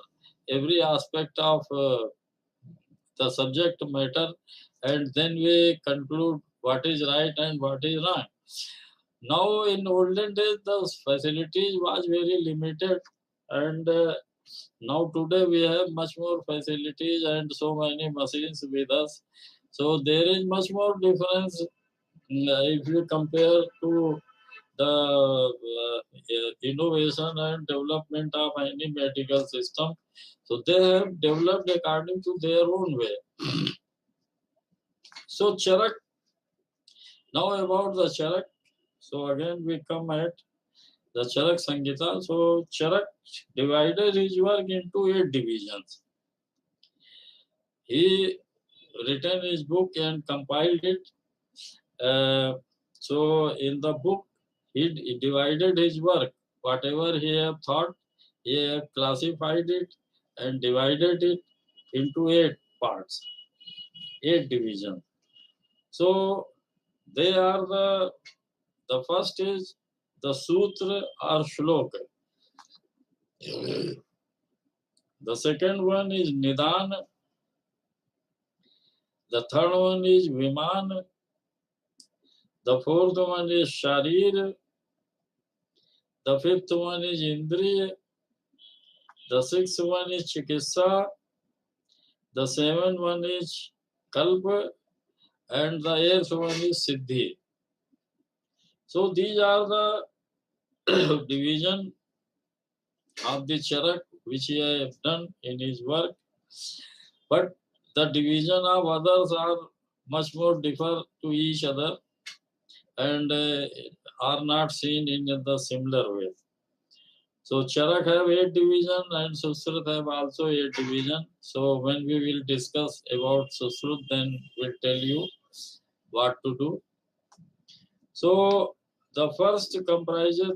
every aspect of the subject matter, and then we conclude what is right and what is wrong. Now, in olden days, the facilities was very limited, and now today we have much more facilities and so many machines with us. So there is much more difference if you compare to the innovation and development of any medical system. So they have developed according to their own way. So Charak, now about the Charak. So again we come at the Charak Sangita. So Charak divided his work into 8 divisions. He written his book and compiled it. So in the book, he divided his work. Whatever he have thought, he have classified it and divided it into 8 parts, 8 divisions. So they are the first is the sutra or shloka. The second one is Nidan. The third one is Viman. The fourth one is Sharir. The fifth one is Indriya. The sixth one is Chikitsa. The seventh one is Kalpa. And the eighth one is Siddhi. So these are the division of the Charak which he has done in his work. But the division of others are much more differ to each other and are not seen in the similar way. So Charak have 8 division and Susrut have also 8 division. So when we will discuss about Susrut, then we'll tell you what to do. So the first comprises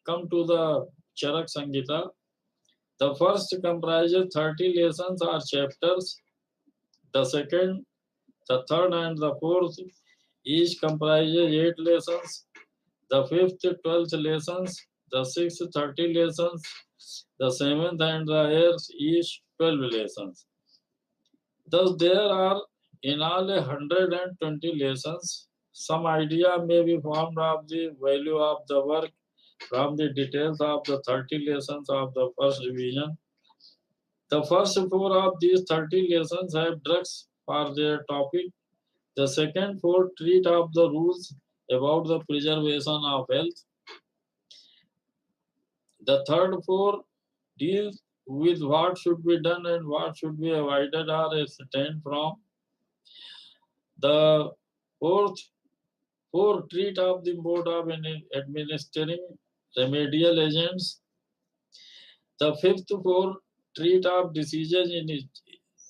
come to the Charak Sangita. The first comprises 30 lessons or chapters. The second, the third, and the fourth each comprises 8 lessons. The fifth, 12th lessons. The sixth, 30 lessons. The seventh and the eighth each 12 lessons. Thus, there are in all 120 lessons. Some idea may be formed of the value of the work from the details of the 30 lessons of the first division. The first 4 of these 30 lessons have drugs for their topic. The second 4 treat of the rules about the preservation of health. The third 4 deal with what should be done and what should be avoided or abstained from. The fourth 4 treat of the mode of administering remedial agents. The fifth 4 treat of diseases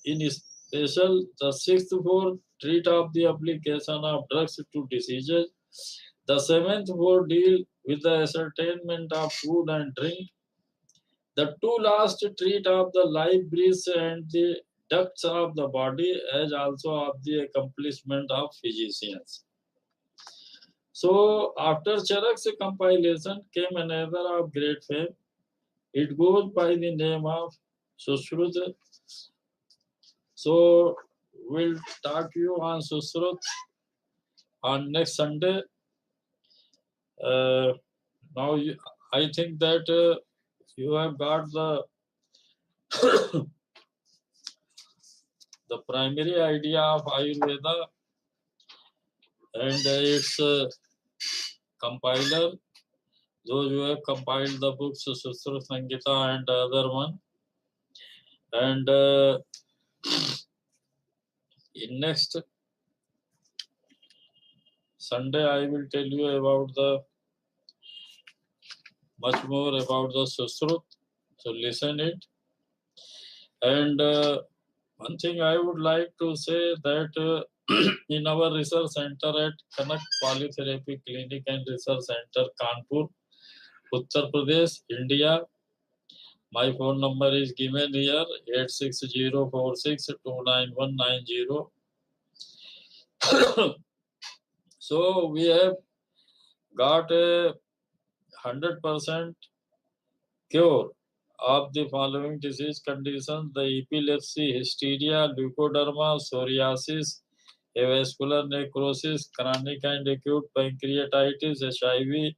in special. The sixth 4 treat of the application of drugs to diseases. The seventh 4 deal with the ascertainment of food and drink. The 2 last treat of the life breaths and the ducts of the body, as also of the accomplishment of physicians. So after Charak's compilation came another of great fame. It goes by the name of Sushrut. So we'll talk to you on Sushrut on next Sunday. Now I think that you have got the primary idea of Ayurveda and its compiler. Those who have compiled the books Sushrut Sangita and other one. And in next Sunday, I will tell you about much more about the Sushrut. So listen it. And one thing I would like to say that in our research center at Kanak Polytherapy Clinic and Research Center, Kanpur, Uttar Pradesh, India. My phone number is given here 86046299190. So we have got a 100% cure of the following disease conditions: the epilepsy, hysteria, leukoderma, psoriasis, avascular necrosis, chronic and acute pancreatitis, HIV,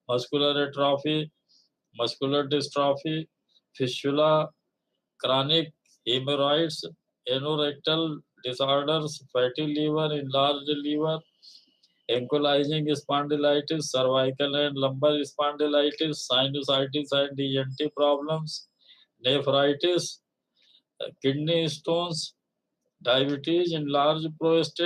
muscular atrophy, muscular dystrophy, fistula, chronic hemorrhoids, anorectal disorders, fatty liver, enlarged liver, ankylosing spondylitis, cervical and lumbar spondylitis, sinusitis and ENT problems, nephritis, kidney stones, diabetes, enlarged prostate,